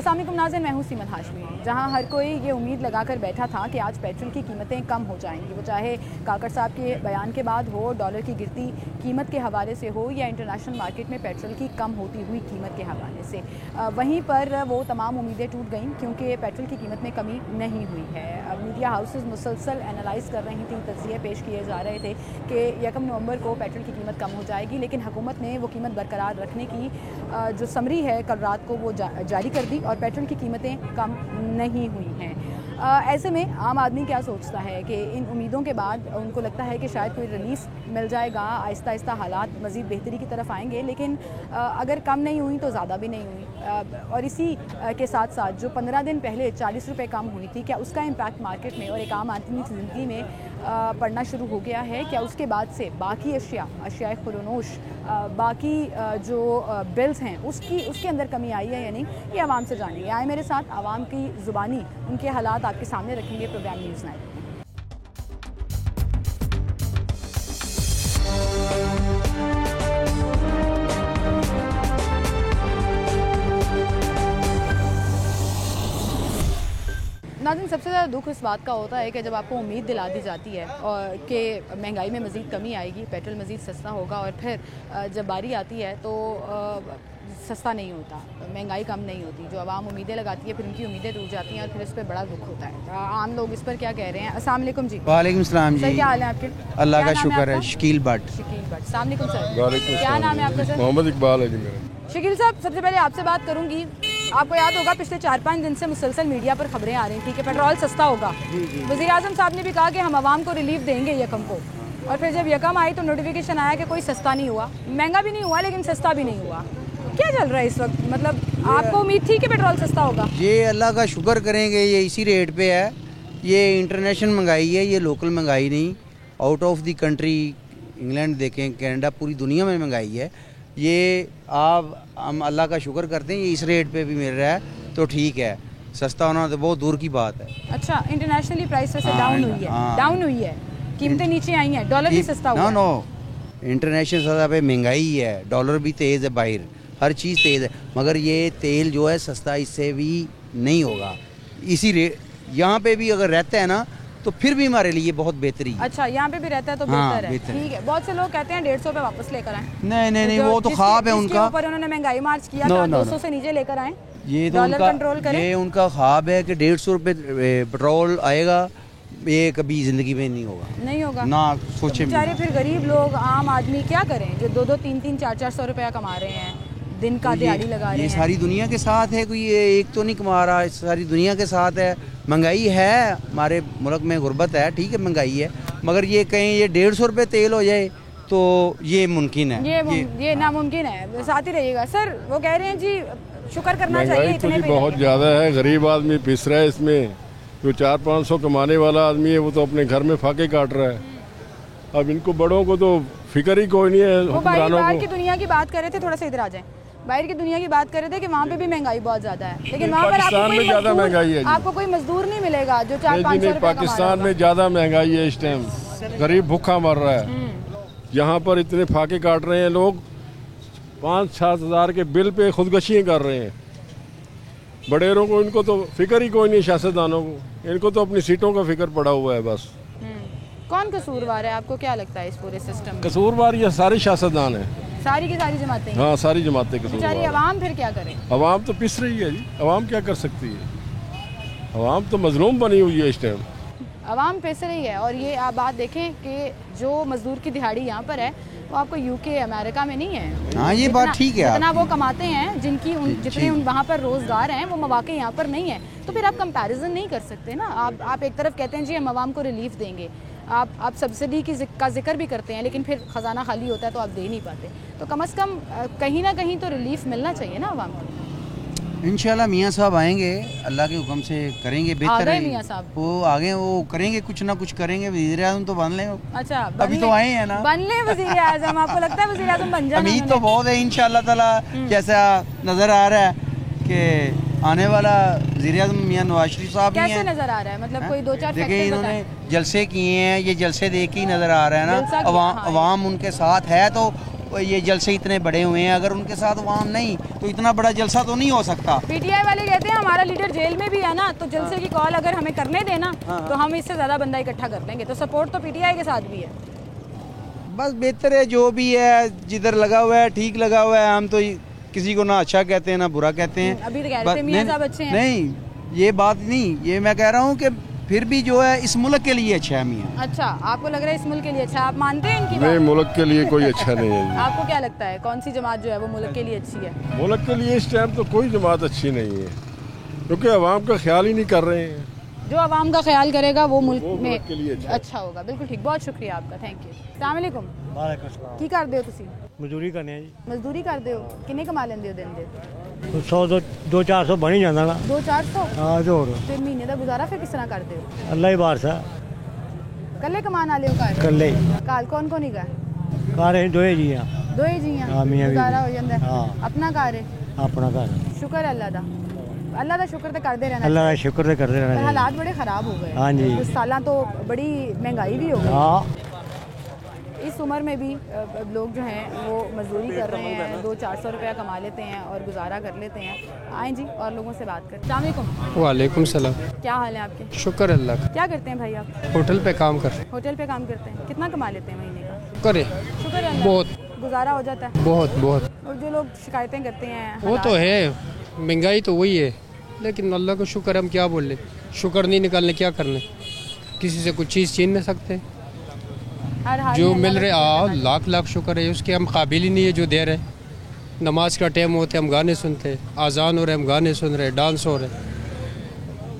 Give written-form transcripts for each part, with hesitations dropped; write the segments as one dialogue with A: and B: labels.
A: अस्सलाम वालेकुम नाज़रीन, मैं हूँ सीमत हाशमी। जहाँ हर कोई ये उम्मीद लगाकर बैठा था कि आज पेट्रोल की कीमतें कम हो जाएंगी, वो चाहे काकड़ साहब के बयान के बाद हो, डॉलर की गिरती कीमत के हवाले से हो, या इंटरनेशनल मार्केट में पेट्रोल की कम होती हुई कीमत के हवाले से, वहीं पर वो तमाम उम्मीदें टूट गईं क्योंकि पेट्रोल की कीमत में कमी नहीं हुई है। मीडिया हाउसेस मुसलसल एनालाइज़ कर रही थी, तज्ज़िये पेश किए जा रहे थे कि 1 नवंबर को पेट्रोल की कीमत कम हो जाएगी, लेकिन हुकूमत ने वो कीमत बरकरार रखने की जो समरी है कल रात को वो जारी कर दी और पेट्रोल की कीमतें कम नहीं हुई हैं। ऐसे में आम आदमी क्या सोचता है कि इन उम्मीदों के बाद उनको लगता है कि शायद कोई रिलीफ मिल जाएगा, आहिस्ता आहिस्ता हालात मज़ीद बेहतरी की तरफ आएंगे, लेकिन अगर कम नहीं हुई तो ज़्यादा भी नहीं हुई। और इसी के साथ साथ जो 15 दिन पहले 40 रुपये कम हुई थी, क्या उसका इम्पैक्ट मार्केट में और एक आम आदमी की ज़िंदगी में पड़ना शुरू हो गया है? क्या उसके बाद से बाकी अशिया खुलनोश, बाकी जो बिल्स हैं उसके अंदर कमी आई है या नहीं, ये आवाम से जानेंगे। आए मेरे साथ, आवाम की ज़ुबानी उनके हालात आपके सामने रखेंगे प्रोग्राम न्यूज़ नाइट। नाज़रीन, सबसे ज़्यादा दुख इस बात का होता है कि जब आपको उम्मीद दिला दी जाती है और कि महंगाई में मज़ीद कमी आएगी, पेट्रोल मज़ीद सस्ता होगा, और फिर जब बारी आती है तो सस्ता नहीं होता, महंगाई कम नहीं होती। जो आवाम उम्मीदें लगाती है फिर उनकी उम्मीदें टूट जाती हैं और फिर इस पर बड़ा दुख होता है। आम लोग इस पर क्या कह रहे हैं? अस्सलाम वालेकुम जी।
B: वालेकुम सलाम जी।
A: क्या हाल है आपके?
B: अल्लाह का शुक्र है। शकील भट्ट।
A: शकील भट्ट, अस्सलाम वालेकुम सर। क्या नाम है आपका सर?
C: मोहम्मद इकबाल है जी मेरा।
A: शकील साहब, सबसे पहले आपसे बात करूंगी। आपको याद होगा पिछले 4-5 दिन से मुसलसल मीडिया पर खबरें आ रही थी कि पेट्रोल सस्ता होगा। वज़ीर आज़म साहब ने भी कहा कि हम आवाम को रिलीफ देंगे 1 को, और फिर जब 1 आई तो नोटिफिकेशन आया कि कोई सस्ता नहीं हुआ, महंगा भी नहीं हुआ लेकिन सस्ता भी नहीं हुआ। क्या चल रहा है इस वक्त? मतलब आपको उम्मीद थी कि पेट्रोल सस्ता होगा?
B: ये अल्लाह का शुक्र करेंगे, ये इसी रेट पे है। ये इंटरनेशनल महंगाई है, ये लोकल महंगाई नहीं। Out of the country, England देखें, कनाडा, पूरी दुनिया में महंगाई है। ये हम अल्लाह का शुक्र करते हैं, ये इस रेट पे भी मिल रहा है तो ठीक है। सस्ता होना तो बहुत दूर की बात है।
A: अच्छा, इंटरनेशनली प्राइस से डाउन हुई है? डाउन हुई है, कीमतें नीचे आई हैं, डॉलर भी सस्ता हुआ है।
B: नो, इंटरनेशनल सतह पे महंगाई है, डॉलर भी तेज़ है, बाहर हर चीज़ तेज़ है, मगर ये तेल जो है सस्ता इससे भी नहीं होगा। इसी रेट यहाँ पे भी अगर रहता है ना तो फिर भी हमारे लिए बहुत बेहतरी है।
A: अच्छा, यहाँ पे भी रहता है तो बेहतर है। ठीक है। बहुत से लोग कहते हैं 150 पे वापस लेकर आए।
B: नहीं, वो तो ख्वाब है उनका।
A: ऊपर उन्होंने महंगाई मार्च किया था, 200 से नीचे लेकर आए।
B: ये तो
A: डॉलर कंट्रोल करें।
B: ये उनका ख्वाब है कि 150 रुपये पेट्रोल आएगा, ये कभी जिंदगी में नहीं होगा ना, सोचे।
A: बेचारे फिर गरीब लोग, आम आदमी क्या करें जो 2-2, 3-3, 400 रुपया कमा रहे हैं, दिन का दिहाड़ी लगा रहे हैं।
B: ये सारी दुनिया के साथ है, कोई एक तो नहीं कमा रहा, सारी दुनिया के साथ है। महंगाई है, हमारे मुल्क में गुर्बत है, ठीक है, महंगाई है, मगर ये कहीं ये 150 रुपये तेल हो जाए तो ये मुमकिन है,
A: ये नामुमकिन है। साथ ही रहिएगा सर। वो कह रहे हैं जी शुक्र करना चाहिए, इतने
C: तो बहुत ज़्यादा है, गरीब आदमी पिस रहा है इसमें। जो 400-500 कमाने वाला आदमी है वो तो अपने घर में फाके काट रहा है। अब इनको बड़ों को तो फिक्र ही कोई नहीं है, हुक्मरानों को।
A: बाहर की दुनिया की बात कर रहे थे, थोड़ा सा इधर आ जाए। बाहर की दुनिया की बात कर रहे थे कि वहाँ पे भी महंगाई बहुत ज़्यादा है, लेकिन वहाँ पर आपको कोई मजदूर नहीं मिलेगा जो 400-500 रुपये कमा रहा है।
C: पाकिस्तान में ज़्यादा महंगाई है इस टाइम, गरीब भूखा मर रहा है। यहाँ पर इतने फाके काट रहे हैं लोग, 5-7 हज़ार के बिल पे खुदकशियाँ कर रहे हैं। बड़ेरों को इनको तो फिक्र ही कोई नहीं, सियासतदानों को, इनको तो अपनी सीटों का फिक्र पड़ा हुआ है बस।
A: कौन कसूरवार है, आपको क्या लगता है इस पूरे सिस्टम?
C: कसूरवार ये सारे सियासतदान हैं,
A: सारी की सारी जमातें।
C: हाँ, सारी जमातें कसूरवार।
A: बेचारी अवाम फिर क्या करे?
C: अवाम तो पिस रही है जी, अवाम क्या कर सकती है? अवाम तो मजलूम बनी हुई है इस टाइम।
A: अवाम पिस रही है, और ये आप बात देखें कि जो मजदूर की दिहाड़ी यहाँ पर है वो आपको यूके, अमेरिका में नहीं है।
B: हाँ, ये बात ठीक है।
A: जितना वो कमाते हैं, जितने वहाँ पर रोजगार हैं, वो मौके यहाँ पर नहीं है, तो फिर आप कंपैरिजन नहीं कर सकते ना। आप एक तरफ कहते हैं जी हम अवाम को रिलीफ देंगे, आप सब्सिडी का जिक्र भी करते हैं, लेकिन फिर ख़जाना खाली होता है तो आप दे नहीं पाते। तो कम से कम कहीं ना कहीं तो रिलीफ मिलना चाहिए ना अवाम को।
B: इंशाल्लाह मियाँ साहब आएंगे, अल्लाह के हुक्म से करेंगे बेहतर है।
A: मियाँ साहब
B: वो आगे वो करेंगे, कुछ ना कुछ करेंगे। वज़ीर आज़म तो बन लें।
A: अच्छा,
B: अभी तो आए हैं ना,
A: बन ले वज़ीर आज़म। आपको लगता है वज़ीर आज़म बन जाए?
B: उम्मीद तो बहुत है इंशाल्लाह ताला। जैसा नज़र आ रहा है कि आने वाला वज़ीर आज़म मियाँ नवाज शरीफ साहब ही हैं।
A: कैसे नज़र आ रहा है? मतलब कोई 2-4
B: देखिए, इन्होंने जलसे किए हैं, ये जलसे देख के ही नज़र आ रहा है ना। अवाम उनके साथ है तो ये जलसे इतने बड़े हुए हैं, अगर उनके साथ अवाम नहीं तो इतना बड़ा जलसा तो नहीं हो सकता।
A: पीटीआई वाले कहते हैं हमारा लीडर जेल में भी है ना, तो जलसे की कॉल अगर हमें करने देना तो हम इससे ज़्यादा बंदा इकट्ठा कर लेंगे। तो सपोर्ट तो पीटीआई के साथ भी है।
B: बस बेहतर है जो भी है, जिधर लगा हुआ है ठीक लगा हुआ है। हम तो किसी को ना अच्छा कहते हैं ना बुरा कहते हैं।
A: अभी तो कह रहे थे मियां साहब अच्छे हैं।
B: नहीं, ये बात नहीं, ये मैं कह रहा हूँ कि फिर भी जो है इस मुल्क के लिए अच्छा है मियां।
A: अच्छा, आपको लग रहा है इस मुल्क के लिए अच्छा, आप मानते हैं इनकी
C: नहीं,
A: बात?
C: मुल्क के लिए कोई अच्छा नहीं है जी।
A: आपको क्या लगता है कौन सी जमात जो है वो मुल्क के लिए अच्छी है?
C: मुल्क के लिए इस टाइम तो कोई जमात अच्छी नहीं है, क्योंकि अवाम का ख्याल ही नहीं कर रहे हैं।
A: जो आवाम का ख्याल करेगा वो मुल्क में
C: मुल्क के लिए
A: अच्छा होगा। बिल्कुल ठीक, बहुत शुक्रिया आपका, थैंक यू। अस्सलाम वालेकुम।
D: वालेकुम सलाम।
A: की करदे हो तुसी?
D: मजदूरी करने हैं जी।
A: मजदूरी करदे हो, किन्ने कमा लेंदे हो दिन दे?
D: 100 200-400 बन ही जाता ना।
A: 200-400?
D: हाँ तो और
A: फिर महीने का गुजारा फिर किस तरह करते हो?
D: अल्लाह ही बार सा
A: कल्ले कमान आले हो घर?
D: कल्ले
A: काल कौन कौन ही घर?
D: घर है दो जी हाँ।
A: दो ही जी हैं,
D: हाँ, मियां बीवी।
A: गुजारा हो जाता है।
D: हाँ।
A: अपना घर है?
D: अपना घर
A: शुक्र है अल्लाह दा, अल्लाह दा शुक्र तो करते रहना
D: अल्लाह का
A: चाहिए।
D: शुक्र तो करते रहना
A: पर
D: चाहिए।
A: हालात बड़े ख़राब हो गए।
D: हाँ जी।
A: कुछ साल तो बड़ी महंगाई भी हो गई।
D: हाँ
A: इस उम्र में भी लोग जो हैं वो मजदूरी कर रहे हैं, 200-400 रुपया कमा लेते हैं और गुजारा कर लेते हैं। आएँ जी और लोगों से बात करें। अस्सलाम वालेकुम।
E: वालेकुम सलाम।
A: क्या हाल है आपके?
E: शुक्र अल्लाह का।
A: क्या करते हैं भाई आप?
E: होटल पे काम कर रहे
A: होटल पे काम करते हैं। कितना कमा लेते हैं महीने का?
E: करे
A: शुक्र है अल्लाह,
E: बहुत
A: गुजारा हो जाता है।
E: बहुत बहुत
A: और जो लोग शिकायतें करते हैं
E: वो तो है, महंगाई तो वही है, लेकिन अल्लाह का शुक्र, हम क्या बोल रहे, शुक्र नहीं निकालने क्या करने, किसी से कुछ चीज़ छीन नहीं सकते।
A: हर हाल
E: जो
A: में
E: मिल
A: अल्लाह
E: रहे
A: का शुक्र
E: आ
A: करना
E: लाख लाख शुक्र है, उसके हम काबिल ही नहीं है जो दे रहे हैं। नमाज का टाइम होते हम गाने सुनते हैं, आज़ान हो रहे हम गाने सुन रहे, डांस हो रहे,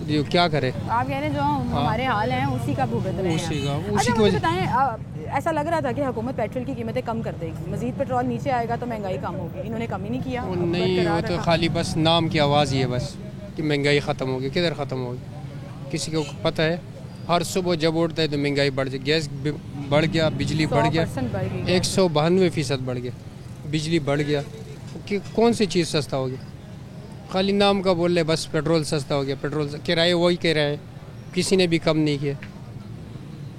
E: ये क्या करें।
A: चाहिए। आप कह रहे हैं जो हमारे हाल हैं उसी का भुगत रहे हैं।
E: उसी का-
A: अच्छा,
E: उसी की
A: मुझे
E: वजह-
A: बताएं, ऐसा लग रहा था कि हुकूमत पेट्रोल की कीमतें कम कर देगी, मजीद पेट्रोल नीचे आएगा तो महंगाई कम होगी। इन्होंने कम ही नहीं किया।
E: वो नहीं, वो
A: बरकरार
E: तो
A: रखा।
E: खाली बस नाम की आवाज़ ही है बस कि महंगाई ख़त्म होगी। किधर ख़त्म होगी, किसी को पता है? हर सुबह जब उठता है तो महंगाई बढ़ जाए, गैस बढ़ गया, बिजली बढ़ गया,
A: 100% बढ़ गई है।
E: 192% बढ़ गया, बिजली बढ़ गया, कि कौन सी चीज़ सस्ता होगी? खाली नाम का बोल रहे बस पेट्रोल सस्ता हो गया, पेट्रोल किराए वही किराए, किसी ने भी कम नहीं किया,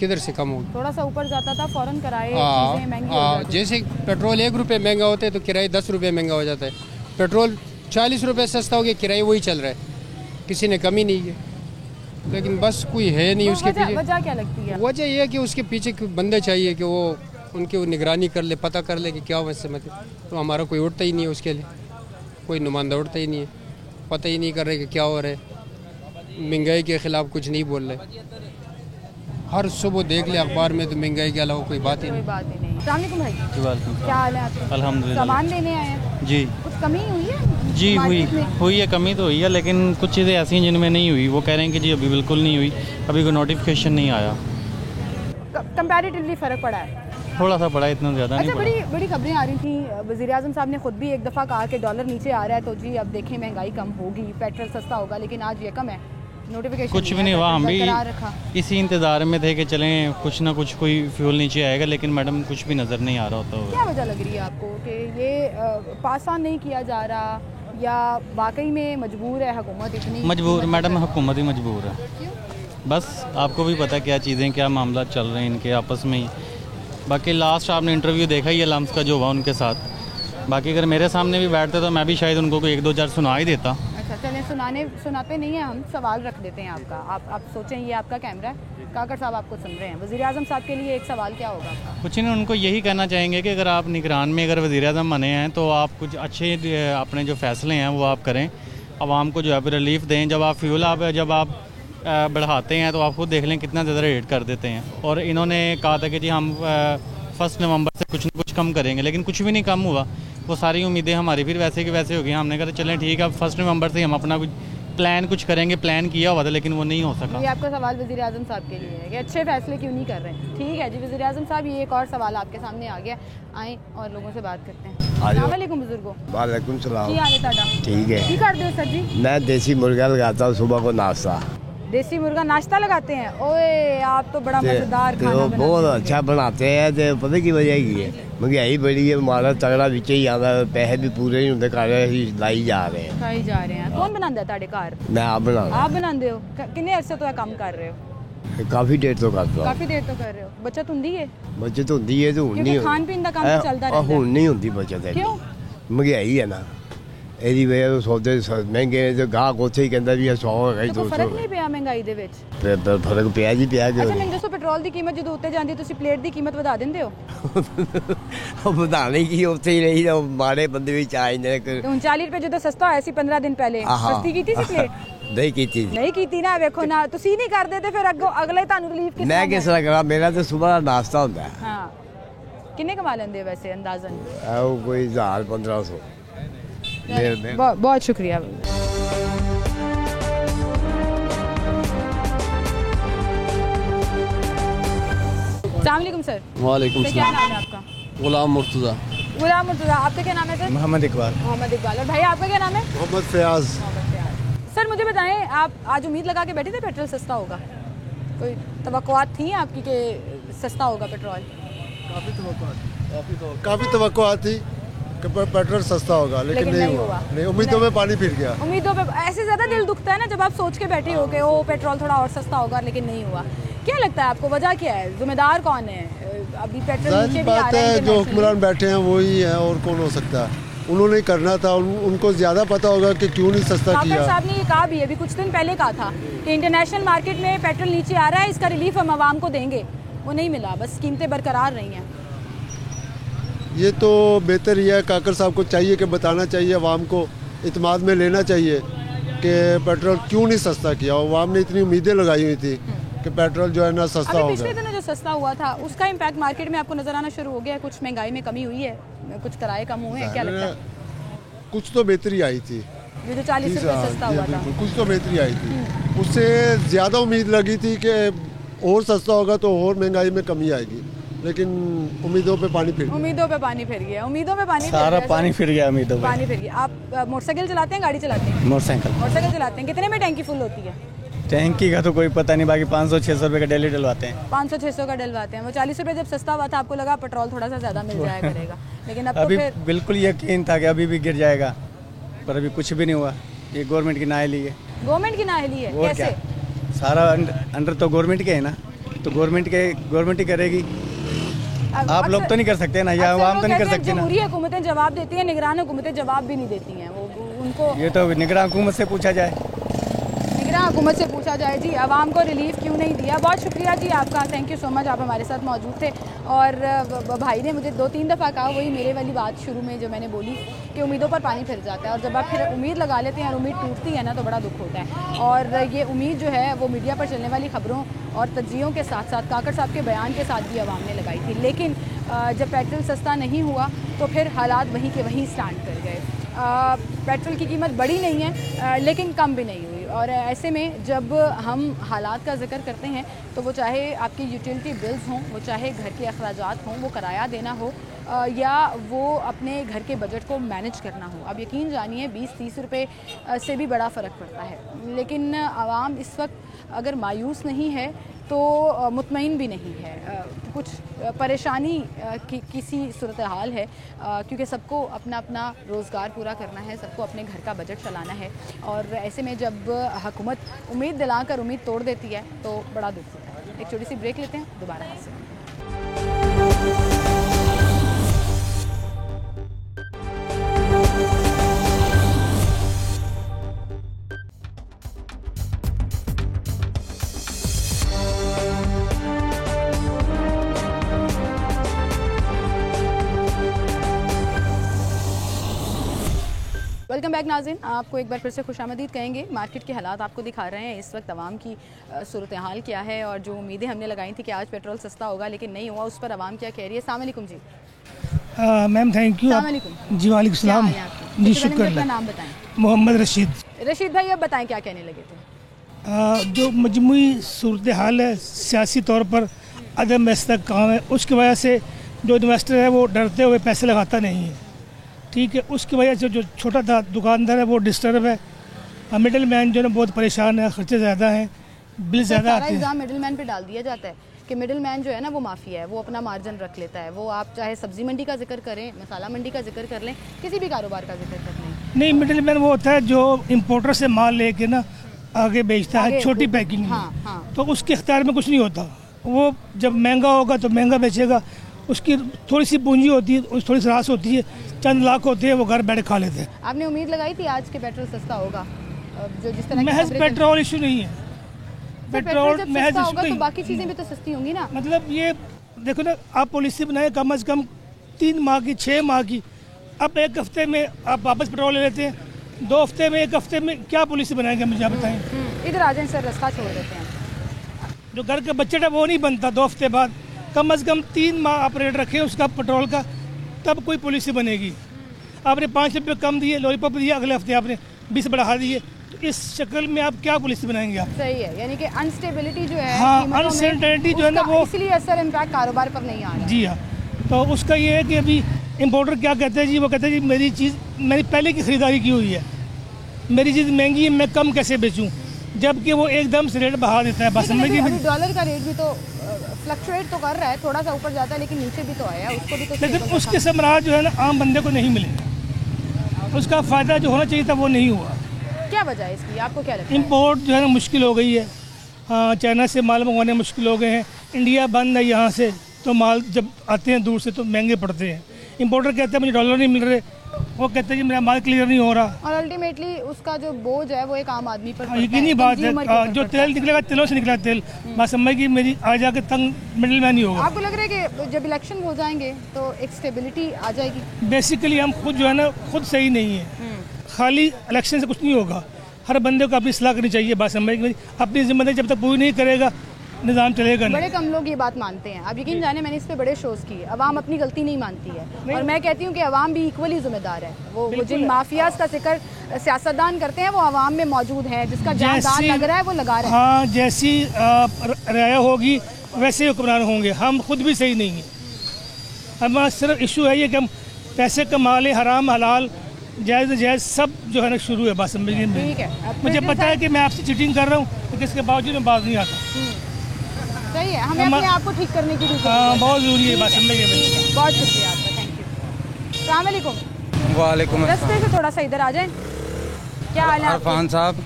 E: किधर से कम होगी?
A: थोड़ा सा ऊपर जाता था फौरन किराए चीज़ें महंगी हो जाती थी।
E: जैसे पेट्रोल 1 रुपये महंगा होता है तो किराए 10 रुपये महंगा हो जाता है। पेट्रोल 40 रुपये सस्ता हो गया, किराए वही चल रहा है, किसी ने कमी नहीं की। लेकिन बस कोई है नहीं
A: तो
E: उसके
A: वजह
E: पीछे।
A: क्या लगती है?
E: वजह यह है कि उसके पीछे बंदे चाहिए कि वो उनकी निगरानी कर ले, पता कर ले कि क्या वैसे मतलब। तो हमारा कोई उठता ही नहीं है उसके लिए, कोई नुमाइंदा उठता ही नहीं है, पता ही नहीं कर रहे कि क्या हो रहा है। महंगाई के ख़िलाफ़ कुछ नहीं बोल रहे, हर सुबह देख ले अखबार में तो महंगाई के अलावा कोई बात ही
A: कोई
E: नहीं।
A: बात ही नहीं। अस्सलाम वालेकुम भाई, क्या हाल है आपके?
F: अल्हम्दुलिल्लाह।
A: सामान लेने आए हैं,
F: जी
A: कुछ कमी हुई है?
F: जी
A: मार्केट में?
F: हुई है, कमी तो हुई है, लेकिन कुछ चीज़ें ऐसी हैं जिनमें नहीं हुई। वो कह रहे हैं कि जी अभी बिल्कुल नहीं हुई, अभी कोई नोटिफिकेशन नहीं आया।
A: कंपैरेटिवली फ़र्क पड़ा है?
F: थोड़ा सा पड़ा, इतना ज़्यादा
A: अच्छा,
F: नहीं
A: बड़ी
F: पड़ा।
A: बड़ी खबरें आ रही थी, वज़ीर आज़म साहब ने खुद भी एक दफ़ा कहा कि डॉलर नीचे आ रहा है तो जी अब देखें महंगाई कम होगी, पेट्रोल सस्ता होगा, लेकिन आज ये कम है, नोटिफिकेशन
F: कुछ भी नहीं हुआ, हम भी
A: रखा।
F: इसी इंतज़ार में थे कि चलें कुछ ना कुछ कोई फ्यूल नीचे आएगा, लेकिन मैडम कुछ भी नज़र नहीं आ रहा होता हुआ।
A: क्या वजह लग रही है आपको कि ये पास ऑन नहीं किया जा रहा, या वाकई में मजबूर है हुकूमत इतनी?
F: मजबूर मैडम, हुकूमत ही मजबूर है।
A: क्यों?
F: बस आपको भी पता क्या चीज़ें, क्या मामला चल रहे हैं इनके आपस में ही। बाकी लास्ट आपने इंटरव्यू देखा ही है लम्स का जो हुआ उनके साथ। बाकी अगर मेरे सामने भी बैठते तो मैं भी शायद उनको कोई 1-2-4 सुना ही देता।
A: अच्छा, चलें, सुनाते नहीं हैं हम, सवाल रख देते हैं आपका। आप सोचें, ये आपका कैमरा है, काकर साहब आपको सुन रहे हैं। वज़ीर आज़म साहब के लिए एक सवाल क्या होगा आपका?
F: कुछ नहीं, उनको यही कहना चाहेंगे कि अगर आप निगरान में अगर वज़ीर आज़म बने हैं तो आप कुछ अच्छे अपने जो फ़ैसले हैं वो आप करें, आवाम को जो है रिलीफ दें। जब आप फ्यूल जब आप बढ़ाते हैं तो आप खुद देख लें कितना ज़्यादा रेट कर देते हैं। और इन्होंने कहा था कि जी हम 1 नवंबर से कुछ न कुछ कम करेंगे, लेकिन कुछ भी नहीं कम हुआ। वो सारी उम्मीदें हमारी फिर वैसे की वैसे हो गई। हमने कहा चलें ठीक है, अब 1 नवंबर से हम अपना कुछ प्लान कुछ करेंगे, प्लान किया हुआ था लेकिन वो नहीं हो सका।
A: ये आपका सवाल वज़ीर आज़म साहब के लिए है कि अच्छे फैसले क्यों नहीं कर रहे हैं? ठीक है जी वज़ीर आज़म साहब, ये एक और सवाल आपके सामने आ गया, आए और लोगों से बात करते हैं। अस्सलाम वालेकुम बुजुर्गो।
G: वालेकुम सलाम।
A: की हाल है ताड़ा?
G: ठीक है।
A: की करते हो सर जी?
G: मैं देसी मुर्गा लगाता हूँ सुबह को नाश्ता।
A: देसी मुर्गा नाश्ता लगाते हैं? ओए आप तो बड़ा मजेदार
G: ते
A: खाना
G: वो
A: बनाते
G: बहुत
A: होंगे।
G: अच्छा बनाते हैं। तो पता की वजह की है, महंगाई बड़ी है, मारा तगड़ा विच ही आता, पैसे भी पूरे नहीं होंगे, घर असीं लाई जा रहे हैं।
A: खाई जा रहे हैं। कौन बनाता है ताड़े घर?
G: मैं आप बना
A: आप बनाते हो? कितने अरसे तो काम कर रहे हो?
G: काफ़ी देर तो करता
A: काफी देर तो कर रहे हो, बचत हुंदी है
G: बचत होंदी है तो हुण
A: क्योंकि
G: नहीं
A: खान पीन का काम तो चलता रहता है।
G: हुण नहीं होंदी बचत है
A: क्यों?
G: महंगाई है ना ਇਹਦੀ ਵਜ੍ਹਾ ਤੋਂ ਸੌਦੇ ਮਹਿੰਗੇ ਤੇ ਗਾਹਕ ਉੱਥੇ ਹੀ ਕਹਿੰਦਾ ਵੀ ਇਹ 100 ਹੈਗਾ ਹੀ
A: तो कोई
G: 200
A: फर्क नहीं पिया महंगाई दे विच?
G: ਤੇ ਫਰਕ ਪਿਆ ਜੀ ਪਿਆ
A: ਅੱਛਾ
G: ਕਿ
A: ਮੈਨੂੰ ਦੱਸੋ ਪੈਟਰੋਲ ਦੀ ਕੀਮਤ ਜਦੋਂ ਉੱਤੇ ਜਾਂਦੀ ਤੁਸੀਂ ਪਲੇਟ ਦੀ ਕੀਮਤ ਵਧਾ ਦਿੰਦੇ ਹੋ?
G: ਉਹ ਵਧਾਣੇ ਕੀ ਉੱਥੇ ਹੀ ਰਹੀ ਤਾਂ ਮਾੜੇ ਬੰਦੇ ਵੀ ਚਾਹ ਜਾਂਦੇ ਨੇ
A: ਤੇ 39 ਰੁਪਏ ਜਦੋਂ ਸਸਤਾ ਹੋਇਆ ਸੀ 15 ਦਿਨ ਪਹਿਲੇ
G: ਆਹਾ।
A: ਸਸਤੀ ਕੀਤੀ ਸੀ ਪਲੇਟ?
G: ਨਹੀਂ ਕੀਤੀ ਜੀ
A: ਨਹੀਂ ਕੀਤੀ ਨਾ, ਵੇਖੋ ਨਾ ਤੁਸੀਂ ਨਹੀਂ ਕਰਦੇ ਤੇ ਫਿਰ ਅੱਗੋਂ ਅਗਲੇ ਤੁਹਾਨੂੰ ਰਿਲੀਫ ਕਿਸ
G: ਮੈਂ ਕਿਸ ਤਰ੍ਹਾਂ ਕਰਾਂ ਮੇਰਾ ਤਾਂ ਸਵੇਰ ਦਾ ਨਾਸ਼ਤਾ ਹੁੰਦਾ ਹੈ
A: ਹਾਂ ਕਿੰਨੇ ਕਮਾ ਲੈਂਦੇ ਹੋ ਵੈਸੇ ਅੰਦਾਜ਼ਨ?
G: ਉਹ ਕੋਈ 1000-1500
A: बहुत शुक्रिया। अस्सलामुअलैकुम सर।
H: वालेकुम
A: सर क्या नाम है आपका?
H: गुलाम मुर्तज़ा।
A: गुलाम मुर्तज़ा, आपका क्या नाम है सर?
D: मोहम्मद इकबाल।
A: मोहम्मद इकबाल। और भाई आपका क्या नाम है?
C: मोहम्मद फयाज।
A: सर मुझे बताएं, आप आज उम्मीद लगा के बैठे थे पेट्रोल सस्ता होगा? कोई तवक्कुआत थी आपकी कि सस्ता होगा पेट्रोल?
C: काफ़ी तवक्कुआत थी कि पेट्रोल सस्ता होगा, लेकिन नहीं हुआ। नहीं, उम्मीदों में पानी फिर गया।
A: उम्मीदों पे ऐसे ज़्यादा दिल दुखता है ना जब आप सोच के बैठे हो कि ओ पेट्रोल थोड़ा और सस्ता होगा, लेकिन नहीं हुआ। क्या लगता है आपको, वजह क्या है? जिम्मेदार कौन है? अभी पेट्रोल नीचे भी आ
C: बात
A: रहा
C: है,
A: है
C: जो हुक्मरान बैठे हैं वही है, और कौन हो सकता है? उन्होंने करना था, उनको ज़्यादा पता होगा कि क्यों नहीं सस्ता
A: काकर
C: किया।
A: साहब ने ये कहा भी, अभी कुछ दिन पहले कहा था कि इंटरनेशनल मार्केट में पेट्रोल नीचे आ रहा है, इसका रिलीफ हम आवाम को देंगे। वो नहीं मिला, बस कीमतें बरकरार रही हैं।
C: ये तो बेहतर ही है, काकर साहब को चाहिए कि बताना चाहिए अवाम को, इत्मीनान में लेना चाहिए कि पेट्रोल क्यों नहीं सस्ता किया। अवाम ने इतनी उम्मीदें लगाई हुई थी कि पेट्रोल जो है ना सस्ता
A: अभी पिछले
C: होगा।
A: दिनों जो सस्ता हुआ था उसका इम्पैक्ट मार्केट में आपको नजर आना शुरू हो गया है? कुछ महंगाई में कमी हुई है, कुछ किराए कम हुए हैं, क्या लगता है?
C: कुछ तो बेहतरी आई थी,
A: ये जो 40 रुपये सस्ता हुआ था,
C: कुछ तो बेहतरी आई थी। उससे ज़्यादा उम्मीद लगी थी कि और सस्ता होगा तो और महंगाई में कमी आएगी, लेकिन उम्मीदों पे पानी फिर गया।
A: उम्मीदों पे पानी फिर गया। उम्मीदों पे पानी
D: सारा पानी फिर गया उम्मीदों पे।
A: पानी फिर गया। आप मोटरसाइकिल चलाते हैं, गाड़ी चलाते हैं? मोटरसाइकिल चलाते हैं। कितने में टैंकी फुल होती है?
D: टैंकी का तो कोई पता नहीं, बाकी 500-600 रुपये का डेली डलवाते हैं।
A: 500-600 का डलवाते हैं। वो 40 रुपये जब सस्ता हुआ था आपको लगा पेट्रोल थोड़ा सा ज़्यादा मिल जाया करेगा, लेकिन अब
D: अभी
A: तो फिर
D: बिल्कुल यकीन था कि अभी भी गिर जाएगा, पर अभी कुछ भी नहीं हुआ। ये गवर्नमेंट की नाअहली है।
A: गवर्नमेंट की नाअहली है?
D: और
A: कैसे?
D: क्या, सारा अंडर तो गवर्नमेंट के है ना, तो गवर्नमेंट ही करेगी। आप लोग तो नहीं कर सकते ना, या आवाम तो नहीं कर सकते ना।
A: जमहूरी हुकूमतें जवाब देती हैं, निगरान हुकूमतें जवाब भी नहीं देती हैं। वो उनको
D: ये तो निगरान हुकूमत से पूछा जाए।
A: निगरान हुकूमत से पूछा जाए जी, आवाम को रिलीफ क्यों नहीं दिया। बहुत शुक्रिया जी आपका, थैंक यू सो मच, आप हमारे साथ मौजूद थे। और भाई ने मुझे 2-3 दफ़ा कहा वही मेरे वाली बात शुरू में जो मैंने बोली कि उम्मीदों पर पानी फिर जाता है, और जब आप फिर उम्मीद लगा लेते हैं और उम्मीद टूटती है ना तो बड़ा दुख होता है। और ये उम्मीद जो है वो मीडिया पर चलने वाली खबरों और तज्जियों के साथ साथ काकर साहब के बयान के साथ भी आवाम ने लगाई थी, लेकिन जब पेट्रोल सस्ता नहीं हुआ तो फिर हालात वहीं के वहीं स्टैंड कर गए। पेट्रोल की कीमत बढ़ी नहीं है, लेकिन कम भी नहीं हुई। और ऐसे में जब हम हालात का जिक्र करते हैं तो वो चाहे आपकी यूटिलिटी बिल्स हों, वो चाहे घर के अखराजात हों, वो किराया देना हो, या वो अपने घर के बजट को मैनेज करना हो, अब यकीन जानिए 20-30 रुपये से भी बड़ा फ़र्क पड़ता है। लेकिन आवाम इस वक्त अगर मायूस नहीं है तो मुतमईन भी नहीं है, कुछ परेशानी की किसी सूरत हाल है, क्योंकि सबको अपना अपना रोज़गार पूरा करना है, सबको अपने घर का बजट चलाना है। और ऐसे में जब हुकूमत उम्मीद दिलाकर उम्मीद तोड़ देती है तो बड़ा दुख होता है। एक छोटी सी ब्रेक लेते हैं, दोबारा हाजिर होंगे। वेलकम बैक नाज़रीन, आपको एक बार फिर से खुशामदीद कहेंगे। मार्केट के हालात आपको दिखा रहे हैं इस वक्त आवाम की सूरत हाल क्या है, और जो उम्मीदें हमने लगाई थी कि आज पेट्रोल सस्ता होगा लेकिन नहीं हुआ, उस पर आवाम क्या कह रही है। अस्सलाम वालेकुम जी।
I: Ma'am thank you. जी वालेकुम सलाम जी, शुक्र।
A: अपना नाम बताएं।
I: मोहम्मद रशीद।
A: रशीद भाई अब बताएं क्या कहने लगे थे।
I: जो मजमूई सूरत हाल है, सियासी तौर पर अदम इस्तेहकाम है, उसकी वजह से जो इन्वेस्टर है वो डरते हुए पैसे लगाता नहीं है, ठीक है। उसकी वजह से जो छोटा था दुकानदार है वो डिस्टर्ब है, मिडिल मैन जो है बहुत परेशान है, खर्चे ज़्यादा हैं, बिल ज़्यादा आते हैं।
A: इल्ज़ाम मिडिल मैन पे डाल दिया जाता है कि मिडिल मैन जो है ना वो माफिया है, वो अपना मार्जिन रख लेता है। वो आप चाहे सब्जी मंडी का जिक्र करें, मसाला मंडी का जिक्र कर लें, किसी भी कारोबार का जिक्र कर लें,
I: नहीं मिडिल मैन वो होता है जो इम्पोर्टर से माल लेके ना आगे बेचता है, छोटी पैकिंग में।
A: हाँ, हाँ।
I: तो उसके इख्तियार में कुछ नहीं होता। वो जब महंगा होगा तो महंगा बेचेगा, उसकी थोड़ी सी पूंजी होती है, थोड़ी सी रास होती है, चंद लाख होते हैं, वो घर बैठ खा लेते हैं।
A: आपने उम्मीद लगाई थी आज के पेट्रोल सस्ता होगा? जो जिस तरह
I: महज पेट्रोल इशू नहीं है,
A: पेट्रोल जब
I: महज
A: सस्ता
I: इशू
A: होगा तो
I: नहीं।
A: बाकी चीजें भी तो सस्ती होंगी ना।
I: मतलब ये देखो ना, आप पॉलिसी बनाए कम से कम 3 माह की, 6 माह की। अब 1 हफ्ते में आप वापस पेट्रोल ले लेते हैं, 2 हफ्ते में, 1 हफ्ते में क्या पॉलिसी बनाएंगे मुझे आप बताएं।
A: इधर आ जाए सर, रास्ता छोड़ देते हैं।
I: जो घर का बजट है वो नहीं बनता 2 हफ्ते बाद। कम से कम 3 माह आप रेट रखें उसका पेट्रोल का, तब कोई पॉलिसी बनेगी। आपने 5 रुपये कम दिए, लॉलीपॉप दिया, अगले हफ्ते आपने 20 बढ़ा दिए, तो इस शक्ल में आप क्या पॉलिसी बनाएंगे आप?
A: सही है, यानी कि अनस्टेबिलिटी जो है,
I: हाँ,
A: कीमतों में,
I: अनसर्टेनिटी जो है ना,
A: उसका
I: वो
A: इसलिए असर इम्पैक्ट कारोबार पर नहीं आ रहा है।
I: जी हाँ। तो उसका ये है कि अभी इम्पोर्टर क्या कहते हैं जी, वो कहते हैं जी मेरी चीज़ मैंने पहले की ख़रीदारी की हुई है, मेरी चीज़ महंगी है, मैं कम कैसे बेचूं, जबकि वो एकदम से रेट बढ़ा देता है। बस
A: लेकिन अभी डॉलर का रेट भी तो फ्लक्चुएट तो कर रहा है, थोड़ा सा ऊपर जाता है लेकिन नीचे भी तो आया है, उसको भी तो
I: लेकिन उसके समराज जो है ना आम बंदे को नहीं मिले, उसका फ़ायदा जो होना चाहिए था वो नहीं हुआ।
A: क्या वजह है इसकी, आपको क्या लगता है?
I: इम्पोर्ट जो है ना मुश्किल हो गई है। हाँ, चाइना से माल मंगवाने मुश्किल हो गए हैं, इंडिया बंद है यहाँ से, तो माल जब आते हैं दूर से तो महंगे पड़ते हैं। इम्पोर्टर कहते हैं मुझे डॉलर नहीं मिल रहे, वो कहते हैं कि मेरा माल क्लियर नहीं हो रहा।
A: और अल्टीमेटली उसका जो बोझ है वो एक आम आदमी पर पड़ता है,
I: यकीनी बात है।
A: consumer के ऊपर
I: जो
A: पड़ता है।
I: तेल निकलेगा, तेलों से निकला तेल, बात समझ की मेरी आ जाके तंग मिडिल मैन ही होगा।
A: आपको लग रहा है कि जब इलेक्शन हो जाएंगे तो एक स्टेबिलिटी आ जाएगी?
I: बेसिकली हम खुद जो है ना खुद सही नहीं है, खाली इलेक्शन से कुछ नहीं होगा। हर बंदे को अपनी सलाह करनी चाहिए, बात समझ की अपनी जिम्मेदारी जब तक पूरी नहीं करेगा निज़ाम चलेगा नहीं।
A: बड़े कम लोग ये बात मानते हैं। अब यकीन जाने मैंने इस पे बड़े शोज़ किए, अवाम अपनी गलती नहीं मानती है, और मैं कहती हूँ कि अवाम भी इक्वली जिम्मेदार है। वो जिन माफियाज का जिक्र सियासतदान करते हैं वो अवाम में मौजूद है, जिसका जानदार लग रहा है वो लगा रहा है।
I: हाँ, जैसी राय होगी वैसे ही हुक्मरान होंगे। हम खुद भी सही नहीं हैं। हमारा सिर्फ इशू है ये कि हम पैसे कमा लें, हराम हलाल जायज़ जायज़ सब जो है ना शुरू है। बात समझिए,
A: ठीक है,
I: मुझे पता है कि मैं आपसे चीटिंग कर रहा हूँ, लेकिन इसके बावजूद मैं बात नहीं आता।
A: सही है, हमें अपने आप को ठीक करने की भी जरूरत
I: हाँ,
A: है।
I: बहुत ज़रूरी है। बात समझिए,
A: बहुत शुक्रिया आपका, थैंक यू। अस्सलाम वालेकुम।
B: वालेकुम
A: रास्ते से थोड़ा सा इधर आ जाएं। क्या हाल है?
B: इरफान साहब,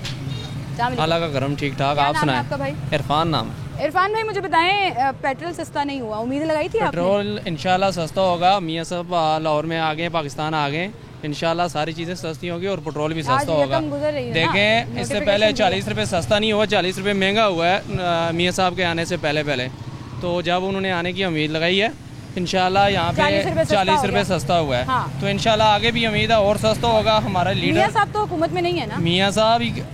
H: अल्लाह का करम, ठीक ठाक। आप सुनाएं?
A: आपका भाई?
H: इरफान नाम।
A: इरफान भाई, मुझे बताएं, पेट्रोल सस्ता नहीं हुआ, उम्मीद लगाई थी आपने?
H: पेट्रोल इंशाल्लाह सस्ता होगा। मियाँ साहब लाहौर में आ गए, पाकिस्तान आ गए, इंशाल्लाह सारी चीज़ें सस्ती होंगी और पेट्रोल भी सस्ता होगा। देखें, इससे पहले 40 रुपये सस्ता नहीं हुआ, 40 रुपये महंगा हुआ है मियाँ साहब के आने से पहले। तो जब उन्होंने आने की उम्मीद लगाई है, इंशाल्लाह यहाँ पे 40 रुपये सस्ता हुआ है। हाँ। तो इंशाल्लाह आगे भी उम्मीद है और सस्ता होगा। हमारा लीडर
A: मियाँ साहब तो हुकूमत में नहीं है ना?
H: मियाँ साहब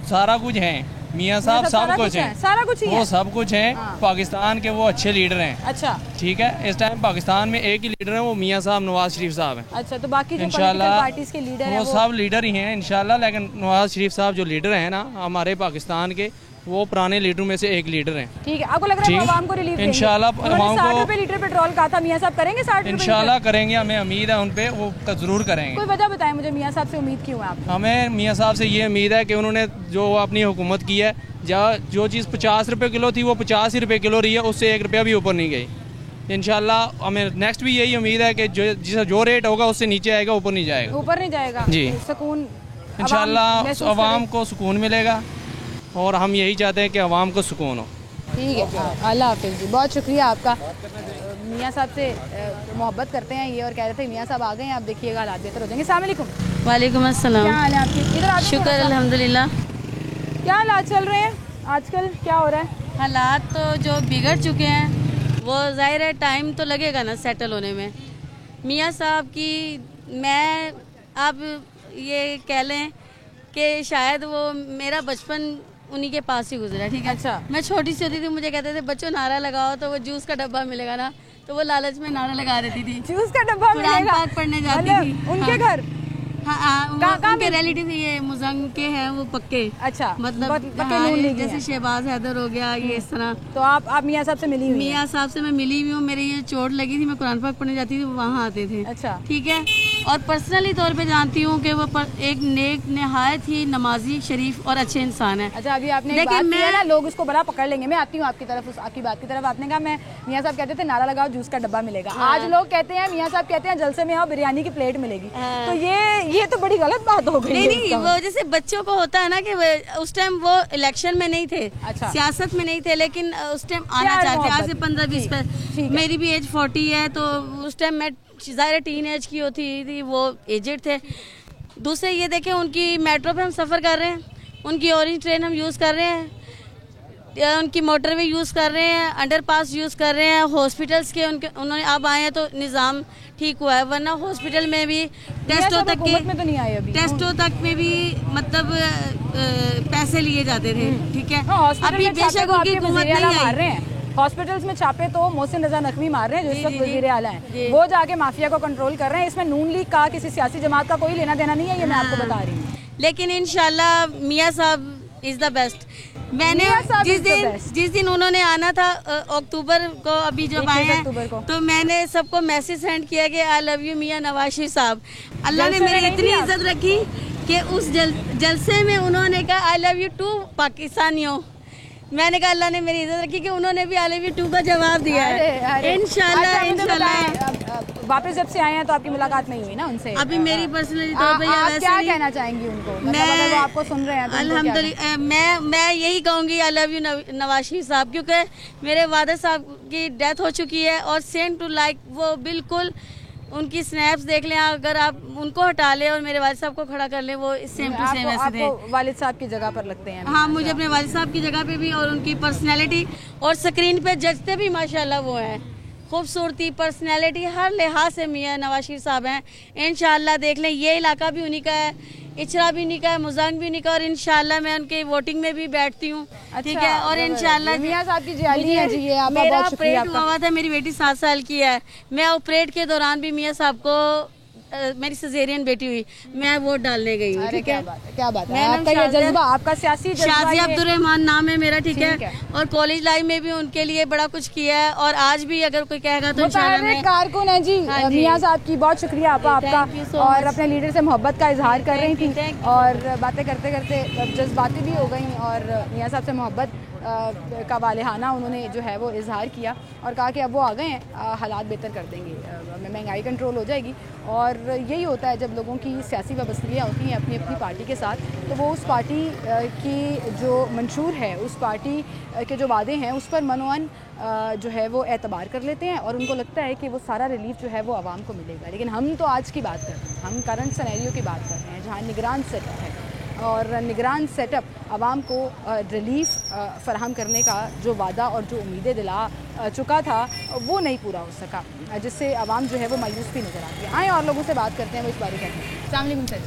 H: सारा कुछ हैं, मियाँ साहब सब कुछ हैं,
A: सारा कुछ ही
H: वो
A: है।
H: सब कुछ हैं। हाँ। पाकिस्तान के वो अच्छे लीडर हैं।
A: अच्छा,
H: ठीक है, इस टाइम पाकिस्तान में एक ही लीडर है, वो मियाँ साहब नवाज शरीफ साहब हैं।
A: अच्छा, तो बाकी जो
H: इंशाल्लाह
A: पार्टीज के लीडर हैं
H: वो सब लीडर ही हैं इंशाल्लाह, लेकिन नवाज शरीफ साहब जो लीडर हैं ना हमारे पाकिस्तान के, वो पुराने लीडरों में से एक लीडर हैं।
A: ठीक है, आपको लग रहा है आवाम को रिलीफ देंगे?
H: इंशाल्लाह आवाम
A: 60
H: को
A: रुपए लीटर पेट्रोल का था, मियाँ साहब करेंगे 60 रुपए?
H: इंशाल्लाह करेंगे, हमें उम्मीद है उन पे, वो जरूर करेंगे।
A: कोई वजह बताएं मुझे, मियाँ साहब से उम्मीद क्यों है आपको?
H: हमें मियाँ साहब से ये उम्मीद है कि उन्होंने जो अपनी हुकूमत की है, जो चीज़ 50 रुपये किलो थी वो 50 ही रुपये किलो रही है, उससे 1 रुपया भी ऊपर नहीं गई। इंशाल्लाह हमें नेक्स्ट भी यही उम्मीद है कि जो रेट होगा उससे नीचे आएगा, ऊपर नहीं जाएगा।
A: ऊपर नहीं जाएगा
H: जी,
A: सुकून
H: इंशाल्लाह आवाम को सुकून मिलेगा, और हम यही चाहते हैं कि आवाम को सुकून हो।
A: ठीक है, अल्लाह हाफिज़ जी, बहुत शुक्रिया आपका। मियाँ साहब से मोहब्बत करते हैं ये, और कह रहे थे मियाँ साहब आ गए हैं, आप देखिएगा हालात बेहतर हो जाएंगे। अस्सलाम वालेकुम।
J: वालेकुम अस्सलाम।
A: क्या हाल है आपकी? इधर आ जाइए।
J: शुक्र अल्हम्दुलिल्लाह।
A: क्या हालात चल रहे हैं आजकल, क्या हो रहा है?
J: हालात तो जो बिगड़ चुके हैं वो जाहिर है टाइम तो लगेगा ना सेटल होने में। मियाँ साहब की, मैं अब ये कह लें कि शायद वो मेरा बचपन उन्हीं के पास ही गुजरा। ठीक है,
A: अच्छा।
J: मैं छोटी सी होती थी, मुझे कहते थे बच्चों नारा लगाओ, तो वो जूस का डब्बा मिलेगा ना, तो वो लालच में नारा लगा देती थी।
A: जूस का डब्बा मिलेगा?
J: पाक पढ़ने जाती थी
A: उनके घर।
J: उनके रिलेटिव ये मुजंग के हैं, वो पक्के।
A: अच्छा,
J: मतलब जैसे शहबाज हैदर हो गया, ये इस तरह।
A: तो आप मियाँ साहब से मिली हुई?
J: मियाँ साहब से मैं मिली हुई हूँ। मेरे ये चोट लगी थी, मैं कुरान पाक पढ़ने जाती थी, वहाँ आते थे।
A: अच्छा,
J: ठीक है। और पर्सनली तौर पे जानती हूँ कि वो एक नेक नहायत ही नमाजी शरीफ और अच्छे इंसान है।
A: अच्छा, अभी आपने एक बात किया ना, लोग उसको बड़ा पकड़ लेंगे। मैं आती हूँ आपकी तरफ, आपकी बात की तरफ। आपने कहा मैं मियाँ साहब कहते थे नारा लगाओ जूस का डब्बा मिलेगा। आज लोग कहते हैं, मियाँ साहब कहते हैं जलसे में आओ बिरयानी की प्लेट मिलेगी। तो ये तो बड़ी गलत बात हो गई।
J: नहीं, वो जैसे बच्चों को होता है ना कि उस टाइम वो इलेक्शन में नहीं थे, अच्छा, सियासत में नहीं थे, लेकिन उस टाइम आना चाहते। आज से 15-20 पर मेरी भी एज 40 है, तो उस टाइम मैं ज़ाहिर टीन एज की होती थी, वो एजेड थे। दूसरे ये देखें, उनकी मेट्रो पे हम सफ़र कर रहे हैं, उनकी ऑरेंज ट्रेन हम यूज़ कर रहे हैं, उनकी मोटरवे यूज़ कर रहे हैं, अंडरपास यूज़ कर रहे हैं, हॉस्पिटल्स के उन्होंने अब आए हैं तो निज़ाम ठीक हुआ है, वरना हॉस्पिटल में भी टेस्टों तक के में तो नहीं आए अभी, टेस्टों तक में भी मतलब पैसे लिए जाते थे। ठीक है, अभी बेशक उनकी हुकूमत नहीं आई।
A: हॉस्पिटल्स में छापे तो मोहसिन रजा नकवी मार रहे हैं, जो इस वक्त वज़ीर आला हैं, वो जाके माफिया को कंट्रोल कर रहे हैं। इसमें नून लीग का किसी सियासी जमात का कोई लेना देना नहीं है, ये मैं आपको बता रही हूँ।
J: लेकिन इंशाल्लाह मियाँ साहब इज़ द बेस्ट। मैंने जिस दिन उन्होंने आना था अक्टूबर को, अभी जब आए हैं, तो मैंने सबको मैसेज सेंड किया कि आई लव यू मियाँ नवाज शरीफ साहब। अल्लाह ने मेरी इतनी इज्जत रखी कि उस जलसे में उन्होंने कहा आई लव यू टू पाकिस्तानियों। मैंने कहा अल्लाह ने मेरी इज्जत रखी कि उन्होंने भी आई लव यू टू का जवाब दिया है। इंशाल्लाह
A: वापस जब से आए हैं तो आपकी मुलाकात नहीं हुई ना उनसे?
J: अभी मेरी पर्सनली तौर पे
A: आप क्या कहना चाहेंगी उनको? मैं वो आपको सुन रहे हैं तो
J: अल्हम्दुलिल्लाह मैं यही कहूँगी I love you Nawaz Sharif साहब, क्योंकि मेरे वादर साहब की डेथ हो चुकी है और सेम टू लाइक वो बिल्कुल उनकी स्नैप्स देख लें, अगर आप उनको हटा लें और मेरे वालिद साहब को खड़ा कर लें, वो सेम टू सेम ऐसे थे।
A: वालिद साहब की जगह पर लगते हैं?
J: हाँ, मुझे अपने वालिद साहब की जगह पे भी, और उनकी पर्सनैलिटी और स्क्रीन पे जचते भी माशाल्लाह वो हैं। खूबसूरती, पर्सनैलिटी, हर लिहाज से मियाँ नवाज शरीफ साहब हैं। इंशाल्लाह देख लें, ये इलाका भी उन्हीं का है, इचरा भी उन्हीं का है, मुजांग भी उन्हीं का, और इंशाल्लाह मैं उनके वोटिंग में भी बैठती हूँ। ठीक है, और इंशाल्लाह
A: मियाँ साहब की जियाली है जी, ये आपका
J: मेरा
A: बहुत शुक्रिया।
J: ऑपरेट हुआ था, मेरी बेटी 7 साल की है। मैं ऑपरेट के दौरान भी मियाँ साहब को मेरी सिजेरियन बेटी हुई, मैं वोट डालने गई हूँ। ठीक है,
A: क्या बात है, आपका ये जज्बा, आपका सियासी जज्बा।
J: शाजी अब्दुर्रहमान नाम है मेरा। ठीक है, और कॉलेज लाइफ में भी उनके लिए बड़ा कुछ किया है, और आज भी अगर कोई कहेगा तो
A: इंशाल्लाह कारकुन है जी। मियाँ साहब की बहुत शुक्रिया आपका, और अपने लीडर से मोहब्बत का इजहार कर रही थी, और बातें करते करते जज्बाती भी हो गई, और मियाँ साहब से मोहब्बत का वालिहाना उन्होंने जो है वो इजहार किया, और कहा कि अब वो आ गए हैं, हालात बेहतर कर देंगे, महंगाई कंट्रोल हो जाएगी। और यही होता है जब लोगों की सियासी वाबस्तगियाँ होती हैं अपनी अपनी पार्टी के साथ, तो वो उस पार्टी की जो मंशूर है, उस पार्टी के जो वादे हैं उस पर मनोअन जो है वो एतबार कर लेते हैं, और उनको लगता है कि वो सारा रिलीफ जो है वो आवाम को मिलेगा। लेकिन हम तो आज की बात कर रहे हैं, हम करंट सिनेरियो की बात कर रहे हैं, जहाँ निगरान सेटअप है, और निगरान सेटअप आवाम को रिलीफ फराहम करने का जो वादा और जो उम्मीदें दिला चुका था वो नहीं पूरा हो सका, जिससे आवाम जो है वो मायूस भी नज़र आती है। आए और लोगों से बात करते हैं, वो इस बारे में। अस्सलाम वालेकुम सर,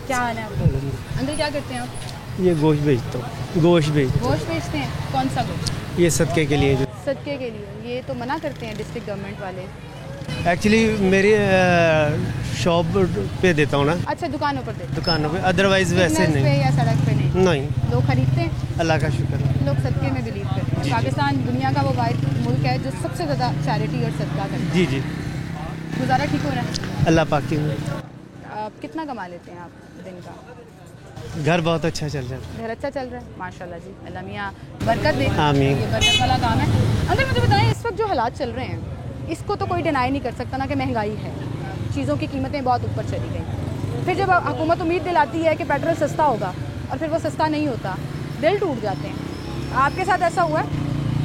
A: क्या हाल है आपका? अंदर क्या करते हैं आप?
K: ये गोश्त बेचता हूँ। गोश्त
A: बेचते हैं? कौन सा गोश्त?
K: ये सदके के लिए।
A: सदके के लिए? ये तो मना करते हैं डिस्ट्रिक्ट गवर्नमेंट वाले।
K: एक्चुअली मेरी शॉप पे देता हूँ ना।
A: अच्छा, दुकानों पर देते? दुकानों
K: पे, अदरवाइज वैसे नहीं।
A: पे या सड़क पे नहीं?
K: नहीं।
A: लोग खरीदते हैं?
K: अल्लाह का शुक्र है,
A: लोग सदके में बिलीव करते हैं। पाकिस्तान दुनिया का वो वाहिद मुल्क है जो सबसे ज़्यादा चैरिटी और सदका करता है।
K: जी जी।
A: गुजारा ठीक हो रहा है?
K: अल्लाह पाक की।
A: कितना कमा लेते हैं आप दिन का?
K: घर बहुत अच्छा चल रहा है।
A: घर अच्छा चल रहा है, माशाल्लाह जी, अल्लाह मियाँ बरकत दे।
K: आमीन।
A: ये बरकत वाला काम है। अंकल मुझे बताएं, इस वक्त जो हालात चल रहे हैं इसको तो कोई डिनाई नहीं कर सकता ना कि महंगाई है, चीज़ों की कीमतें बहुत ऊपर चली गई। फिर जब हुकूमत उम्मीद दिलाती है कि पेट्रोल सस्ता होगा और फिर वो सस्ता नहीं होता, दिल टूट जाते हैं। आपके साथ ऐसा हुआ है?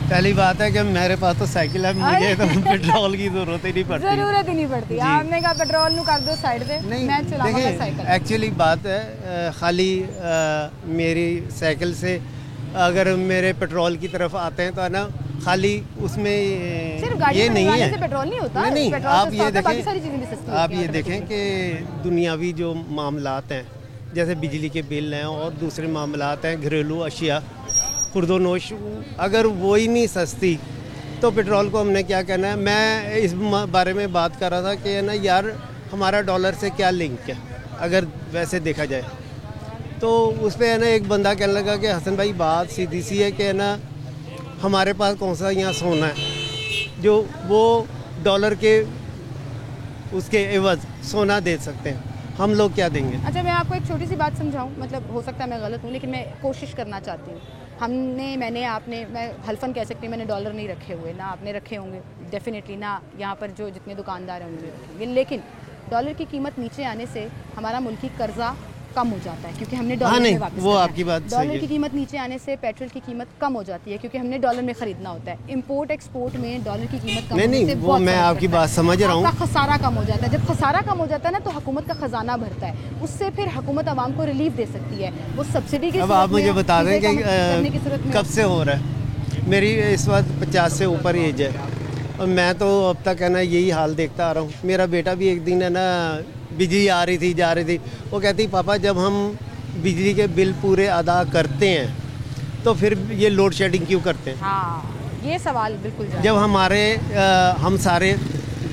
K: पहली बात है कि मेरे पास तो साइकिल है, मुझे तो पेट्रोल की ज़रूरत ही नहीं पड़ती।
A: ज़रूरत ही नहीं पड़ती। आपने कहा पेट्रोल नू कर दो साइड पे, मैं चलाऊंगा साइकिल।
K: एक्चुअली बात है खाली मेरी साइकिल से अगर मेरे पेट्रोल की तरफ आते हैं तो है ना, खाली उसमें ये नहीं है,
A: पेट्रोल नहीं होता।
K: नहीं, आप ये देखें, आप ये देखें कि दुनियावी जो मामलात हैं, जैसे बिजली के बिल हैं और दूसरे मामलात हैं, घरेलू अशिया, खुर्दोनोश, अगर वो ही नहीं सस्ती तो पेट्रोल को हमने क्या कहना है। मैं इस बारे में बात कर रहा था कि है ना यार, हमारा डॉलर से क्या लिंक है अगर वैसे देखा जाए तो। उस पर है ना एक बंदा कहने लगा कि हसन भाई बात सीधी सी है कि है ना, हमारे पास कौन सा यहाँ सोना है जो वो डॉलर के उसके एवज सोना दे सकते हैं, हम लोग क्या देंगे?
A: अच्छा, मैं आपको एक छोटी सी बात समझाऊं, मतलब हो सकता है मैं गलत हूँ, लेकिन मैं कोशिश करना चाहती हूँ। मैंने आपने मैं हल्फन कह सकती हूँ, मैंने डॉलर नहीं रखे हुए, ना आपने रखे होंगे डेफिनेटली, ना यहाँ पर जो जितने दुकानदार हैं उन्होंने रखेंगे, लेकिन डॉलर की कीमत नीचे आने से हमारा मुल्की कर्जा कम हो जाता है क्योंकि हमने डॉलर में वापस
K: वो आपकी बात सही है।
A: डॉलर की कीमत नीचे आने से पेट्रोल की कीमत कम हो जाती है क्योंकि हमने डॉलर में खरीदना होता है। इंपोर्ट एक्सपोर्ट में डॉलर की कीमत कम होने से
K: वो मैं आपकी बात समझ रहा हूँ।
A: आपका खसारा कम हो जाता है। जब खसारा कम हो जाता है ना तो हुकूमत का खजाना भरता है, उससे फिर हुकूमत आवाम को रिलीफ दे सकती है। वो सब्सिडी की
K: अब आप मुझे बता दें कि कब से हो रहा है। मेरी इस वक्त 50 से ऊपर एज है और मैं तो अब तक है ना यही हाल देखता आ रहा हूँ। मेरा बेटा भी एक दिन है ना बिजली आ रही थी जा रही थी, वो कहती पापा जब हम बिजली के बिल पूरे अदा करते हैं तो फिर ये लोड शेडिंग क्यों करते हैं?
A: हाँ, ये सवाल बिल्कुल
K: जब हमारे हम सारे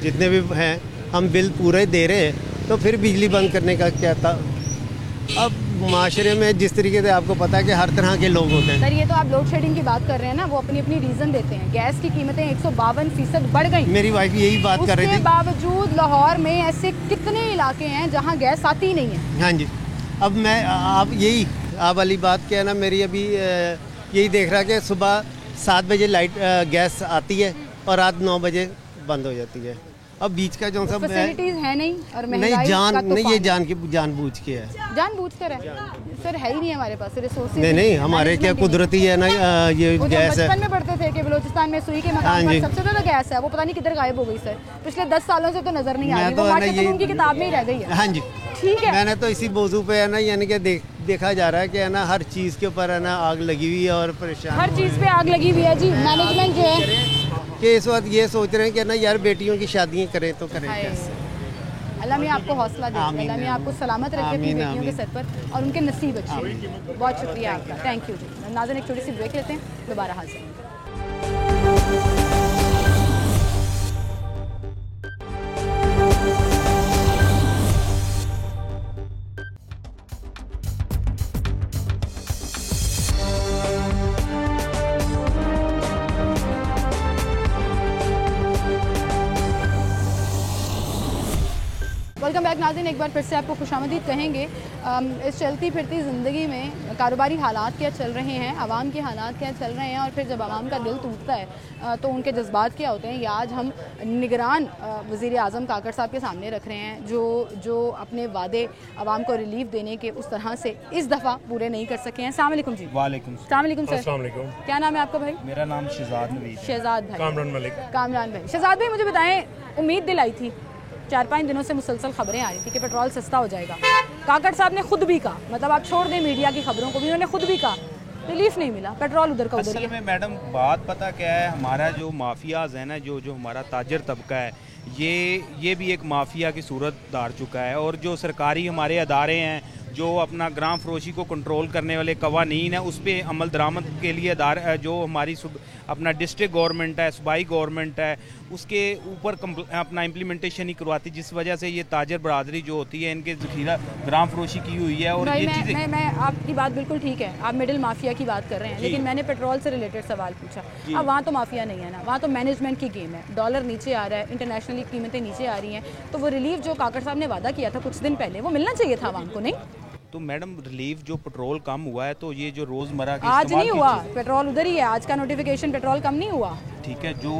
K: जितने भी हैं हम बिल पूरे दे रहे हैं तो फिर बिजली बंद करने का क्या था? अब माशरे में जिस तरीके से आपको पता है कि हर तरह के लोग होते हैं।
A: सर ये तो आप लोड शेडिंग की बात कर रहे हैं ना, वो अपनी अपनी रीज़न देते हैं। गैस की कीमतें 152% बढ़ गई।
K: मेरी वाइफ यही बात कर रही थी।
A: उसके बावजूद लाहौर में ऐसे कितने इलाके हैं जहाँ गैस आती ही नहीं है।
K: हाँ जी, अब मैं आप वाली बात क्या है ना, मेरी अभी यही देख रहा कि सुबह 7 बजे लाइट गैस आती है और रात 9 बजे बंद हो जाती है। अब बीच का जो सब
A: फैसिलिटीज है नहीं और
K: नहीं ये जानबूझ के है,
A: जानबूझकर है सर, है ही नहीं हमारे पास रिसोर्सेज।
K: नहीं हमारे क्या कुदरती है ना ये गैस है।
A: बचपन में पढ़ते थे कि बलूचिस्तान में सुई के मकान पर सबसे ज्यादा गैस है, वो पता नहीं किधर गायब हो गई सर। पिछले 10 सालों से तो नजर नहीं आ रही, वो माशाअल्लाह उनकी किताब में ही रह गई है।
K: हाँ जी
A: ठीक है,
K: मैंने तो इसी मौजू पे है ना यानी कि देखा जा रहा है कि है ना हर चीज़ के ऊपर है ना आग लगी हुई है और परेशान,
A: हर चीज़ पे आग लगी हुई है जी। मैनेजमेंट जो है
K: कि इस वक्त ये सोच रहे हैं कि ना यार बेटियों की शादियाँ करें तो करें कैसे।
A: अल्लाह मियां आपको हौसला दे, अल्लाह मियां आपको सलामत रखे अपनी बेटियों के सर पर और उनके नसीब अच्छे। बहुत शुक्रिया आपका, थैंक यू जी। नाज़रीन एक छोटी सी ब्रेक लेते हैं, दोबारा हाजिर हैं। वेलकम बैक नाज़रीन, एक बार फिर से आपको खुशामदीद कहेंगे। इस चलती फिरती ज़िंदगी में कारोबारी हालात क्या चल रहे हैं, आवाम के हालात क्या चल रहे हैं और फिर जब आवाम का दिल टूटता है तो उनके जज्बात क्या होते हैं, ये आज हम निगरान वज़ीर आज़म काकड़ साहब के सामने रख रहे हैं जो अपने वादे आवाम को रिलीफ देने के उस तरह से इस दफ़ा पूरे नहीं कर सके हैं। अस्सलाम वालेकुम जी।
L: वालेकुम
A: सर। क्या नाम है आपका भाई?
L: मेरा नाम शहजाद नवीद।
A: शहजाद भाई, कामरान भाई। शहजाद भाई मुझे बताएं, उम्मीद दिलाई थी, 4-5 दिनों से मुसलसल खबरें आ रही थी कि पेट्रोल सस्ता हो जाएगा। काकड़ साहब ने खुद भी कहा, मतलब आप छोड़ दें मीडिया की खबरों को भी, उन्होंने खुद भी कहा रिलीफ नहीं मिला, पेट्रोल उधर का उधर।
L: असल में मैडम बात पता क्या है, हमारा जो माफियाज है ना, जो हमारा ताजर तबका है, ये भी एक माफिया की सूरत धार चुका है। और जो सरकारी हमारे अदारे हैं जो अपना ग्राम फरोशी को कंट्रोल करने वाले कवानीन है, उस पर अमल दरामद के लिए अदारे जो हमारी अपना डिस्ट्रिक्ट गवर्नमेंट है, सूबाई गवर्नमेंट है, उसके ऊपर अपना इम्प्लीमेंटेशन ही करवाती, जिस वजह से ये ताजर बरादरी जो होती है इनके जखीरा ग्राम फरोशी की हुई है। और ये चीज़ें
A: मैं आपकी बात बिल्कुल ठीक है, आप मिडिल माफिया की बात कर रहे हैं, लेकिन मैंने पेट्रोल से रिलेटेड सवाल पूछा। अब वहाँ तो माफिया नहीं है ना, वहाँ तो मैनेजमेंट की गेम है। डॉलर नीचे आ रहा है, इंटरनेशनली कीमतें नीचे आ रही हैं, तो वो रिलीफ जो काकड़ साहब ने वादा किया था कुछ दिन पहले, वो मिलना चाहिए था आवाम को, नहीं?
L: तो मैडम रिलीफ जो पेट्रोल कम हुआ है तो ये जो रोजमर्रा की
A: आज नहीं हुआ, पेट्रोल उधर ही है, आज का नोटिफिकेशन पेट्रोल कम नहीं हुआ।
L: ठीक है, जो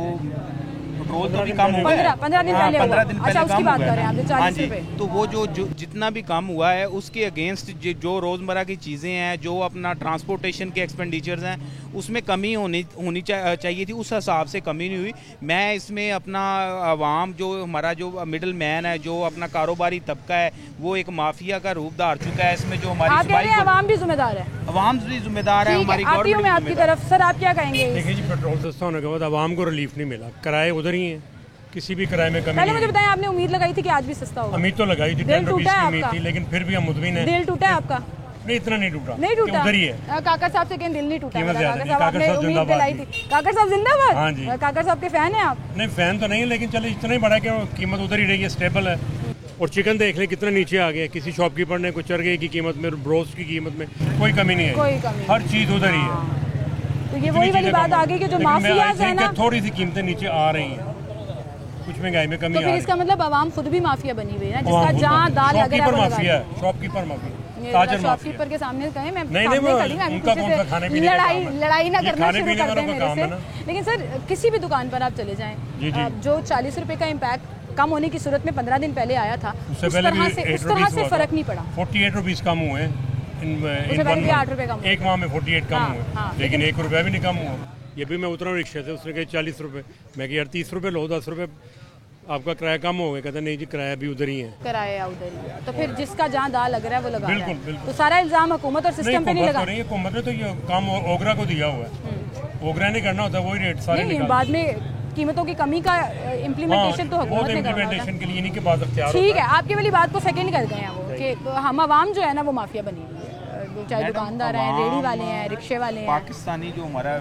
L: पेट्रोल तो भी कम हुआ है
A: 15 दिन पहले।
L: 15 दिन पहले
A: अच्छा, उसकी बात कर रहे हैं आप, 40 रुपए।
L: तो वो जो जितना भी कम हुआ है उसके अगेंस्ट जो रोजमर्रा की चीज़ें हैं, जो अपना ट्रांसपोर्टेशन के एक्सपेंडिचर्स हैं, उसमें कमी होनी चाहिए थी, उस हिसाब से कमी नहीं हुई। मैं इसमें अपना आवाम जो हमारा जो मिडिल मैन है, जो अपना कारोबारी तबका है, वो एक माफिया का रूप धार चुका है। इसमें जो हमारी
A: आवाम भी जिम्मेदार है,
L: आवाम भी जिम्मेदार है, हमारी गवर्नमेंट
A: आपकी तरफ। सर आप क्या कहेंगे?
M: देखिए जी, पेट्रोल सस्ता होने के बाद आवाम को रिलीफ नहीं मिला, किराए उधर ही है, किसी भी किराए में कमी
A: पहले मुझे बताएं, आपने उम्मीद लगाई थी कि आज भी सस्ता होगा?
M: उम्मीद तो लगाई थी, 10 रुपीस की उम्मीद थी, लेकिन फिर भी हम मुतमिन हैं।
A: दिल टूटा है आपका?
M: नहीं, इतना नहीं टूटा,
A: नहीं टूटा,
M: उधर ही है।
A: काकड़ साहब से कहीं दिल नहीं टूटा?
M: काकड़ साहब
A: उम्मीद दिलाई थी। काकड़ साहब जिंदाबाद।
M: हाँ जी,
A: काकड़ साहब के फैन हैं आप?
M: नहीं, फैन तो नहीं, लेकिन चलो इतना ही बड़ा कि कीमत उधर ही रही है, स्टेबल है। और चिकन देख लें कितना नीचे आ गया, किसी शॉपकीपर ने कुछ चरगे की कीमत में, ब्रोस्ट की कीमत में कोई कमी नहीं है, हर चीज़ उधर ही है।
A: तो ये वही वाली बात आ गई कि जो माफियाज है ना,
M: थोड़ी सी कीमतें नीचे आ रही हैं। कुछ महंगाई में कमी
A: तो फिर इसका मतलब आवाम खुद भी माफिया बनी हुई है ना, जिसका जहाँ दाल लग रहा है
M: माफिया, शॉपकीपर माफिया,
A: शॉपकीपर के सामने कहें मैं लड़ाई ना करना शुरू कर दें मेरे से। लेकिन सर किसी भी दुकान पर आप चले जाएं, जो 40 रुपए का इम्पैक्ट कम होने की सूरत में 15 दिन पहले आया था, उस तरह से फर्क नहीं पड़ा।
M: 48 रुपीस कम हुए,
A: 8 रुपए कम,
M: एक माह में 48 कम हुए, लेकिन 1 रुपया भी नहीं कम हुआ। ये भी मैं उतरा रिक्शे से, उसने कहा 40 रुपए, मैं कहा यार 30 रुपए लो, 10 रुपए आपका किराया कम हो गया। कहते नहीं जी किराया भी उधर ही है,
A: किराया उधर ही है। तो फिर जिसका जहाँ दाल लग रहा है वो लगा रहा है।
M: बिल्कुल।
A: तो सारा इल्जाम हुकूमत और सिस्टम पे नहीं लगा।
M: हुकूमत ने तो ये काम ओगरा को दिया हुआ है, ओगरा नहीं करना होता, वही रेट सारे
A: बाद में कीमतों की कमी का इम्प्लीमेंटेशन तो हुकूमत ने करना होता है।
M: के लिए इनके पास अख्तियार होता है।
A: ठीक है, आपकी वाली बात को सेकंड कर गए हैं वो कि हम आवाम जो है ना वो माफिया बनी हुई है, चाहे दुकानदार हैं, रेडी वाले हैं, रिक्शे वाले हैं।
L: पाकिस्तानी जो हमारा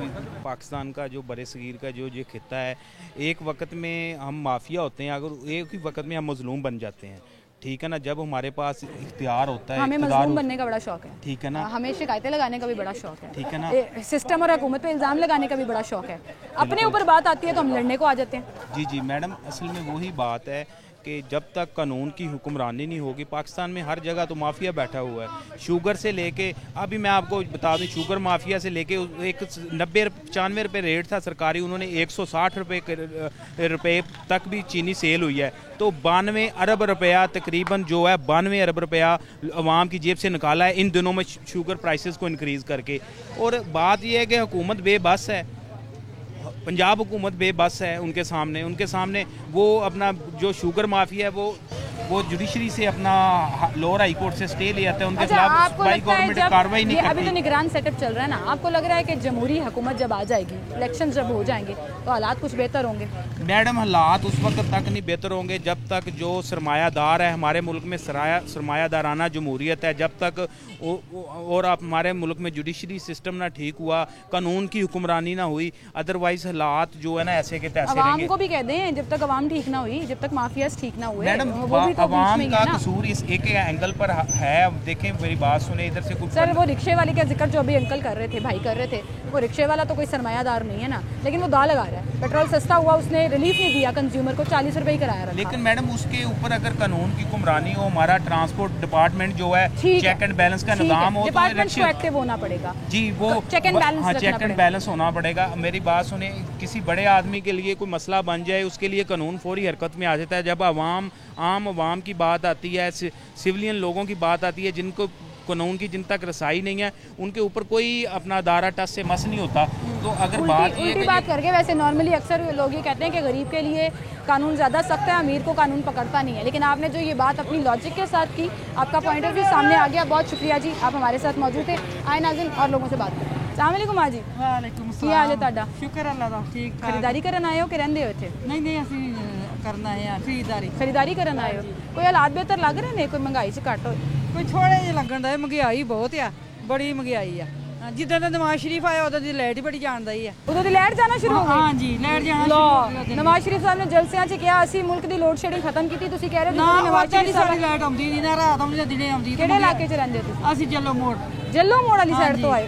L: पाकिस्तान का जो बड़े सगीर का जो ये खिता है, एक वक्त में हम माफिया होते हैं, अगर एक ही वक्त में हम मजलूम बन जाते हैं, ठीक है ना। जब हमारे पास इख्तियार होता है,
A: हमें मजलूम बनने का बड़ा शौक है,
L: ठीक है ना।
A: हमें शिकायतें लगाने का भी बड़ा शौक है,
L: ठीक है ना।
A: सिस्टम और हुकूमत पे इल्जाम लगाने का भी बड़ा शौक है। अपने ऊपर बात आती है तो हम लड़ने को आ जाते हैं।
L: जी जी मैडम, असल में वही बात है कि जब तक कानून की हुक्मरानी नहीं होगी, पाकिस्तान में हर जगह तो माफिया बैठा हुआ है। शुगर से लेके, अभी मैं आपको बता दूं, शुगर माफिया से लेके एक 90-95 रुपये रेट था सरकारी, उन्होंने 160 रुपये तक भी चीनी सेल हुई है। तो 92 अरब रुपया तकरीबन जो है, 92 अरब रुपया अवाम की जेब से निकाला है इन दिनों में शुगर प्राइसेस को इंक्रीज़ करके। और बात यह है कि हुकूमत बेबस है, पंजाब हुकूमत बेबस है उनके सामने वो अपना जो शुगर माफिया है वो जुडिशरी से अपना लोअर हाई कोर्ट से स्टे ले आता है, उनके खिलाफ गवर्नमेंट कार्रवाई नहीं करती।
A: अभी तो निगरान सेटअप चल रहा है ना, आपको लग रहा है कि जमहूरी हुकूमत जब आ जाएगी, इलेक्शन जब हो जाएंगे तो हालात कुछ बेहतर होंगे?
L: मैडम, हालात उस वक्त तक नहीं बेहतर होंगे जब तक जो सरमायादार है हमारे मुल्क में, सरमायादाराना जमहूरियत है, जब तक और हमारे मुल्क में जुडिशरी सिस्टम ना ठीक हुआ, कानून की हुक्मरानी ना हुई, अदरवाइज हालात जो है ना ऐसे के तैसे रहेंगे।
A: अवाम को भी कह दें, जब तक अवाम ठीक ना हुई, जब तक माफियाज ठीक ना हुए,
L: मैडम अवाम का कसूर इस एक एंगल पर है। अब देखें, मेरी बात सुने, इधर से कुछ
A: सर वो रिक्शे वाले का जिक्र जो अभी अंकल कर रहे थे, भाई कर रहे थे, वो रिक्शे वाला तो कोई सरमायादार नहीं है ना, लेकिन वो दाल लगा रहा है, पेट्रोल सस्ता हुआ, उसने रिलीफ नहीं दिया कंज्यूमर को, 40 रुपए ही कराया रहा।
L: लेकिन मैडम उसके ऊपर अगर कानून की हुक्मरानी हो, हमारा ट्रांसपोर्ट डिपार्टमेंट जो है चेक एंड बैलेंस का निजाम हो,
A: डिपार्टमेंट को एक्टिव होना पड़ेगा
L: जी, वो
A: चेक एंड बैलेंस
L: होना पड़ेगा। मेरी बात सुने, किसी बड़े आदमी के लिए कोई मसला बन जाए, उसके लिए कानून फौरी हरकत में आ जाता है। जब आम आवाम की बात आती है, सिविलियन लोगों की बात आती है, जिनको कानून की जिन तक रसाई नहीं है, उनके ऊपर कोई अपना दायरा टच से मस नहीं होता। तो अगर
A: उल्टी बात करके, वैसे नॉर्मली अक्सर लोग ये कहते हैं कि गरीब के लिए कानून ज़्यादा सख्त है, अमीर को कानून पकड़ता नहीं है, लेकिन आपने जो ये बात अपनी लॉजिक के साथ की, आपका पॉइंट ऑफ व्यू सामने आ गया। बहुत शुक्रिया जी, आप हमारे साथ मौजूद थे। आए नाज़रीन और लोगों से बात करें। अस्सलाम जी।
N: वालेकुम
A: की हाल है तुहाडा?
N: शुक्र अल्लाह दा, ठीक ठाक।
A: खरीदारी करन आए हो कि रहंदे हो इत्थे?
N: नहीं असीं करना है
A: खरीदारी करन आए हो। कोई हालात बेहतर लग रहे ने? कोई महंगाई च घट हो?
N: कोई थोड़े जिहे लगन दा, महंगाई बहुत आ, बड़ी महंगाई आ। जिद्दां दा नवाज शरीफ आया उदों दी लाइट ही बड़ी जान दी है।
A: उदों दी लाइट जाना शुरू हो गई?
N: हाँ जी, लाइट जाना शुरू।
A: नवाज शरीफ साहब ने जलसियां च किहा असीं मुल्क दी लोड शेडिंग खत्म कीती, तुसीं कह रहे हो
N: नवाज शरीफ साडी लाइट आउंदी नहीं ना, रात आउंदी दिने आउंदी।
A: किहड़े इलाके च रहिंदे तुसीं?
N: असीं जल्लो मोड़
A: वाली साइड तो आए?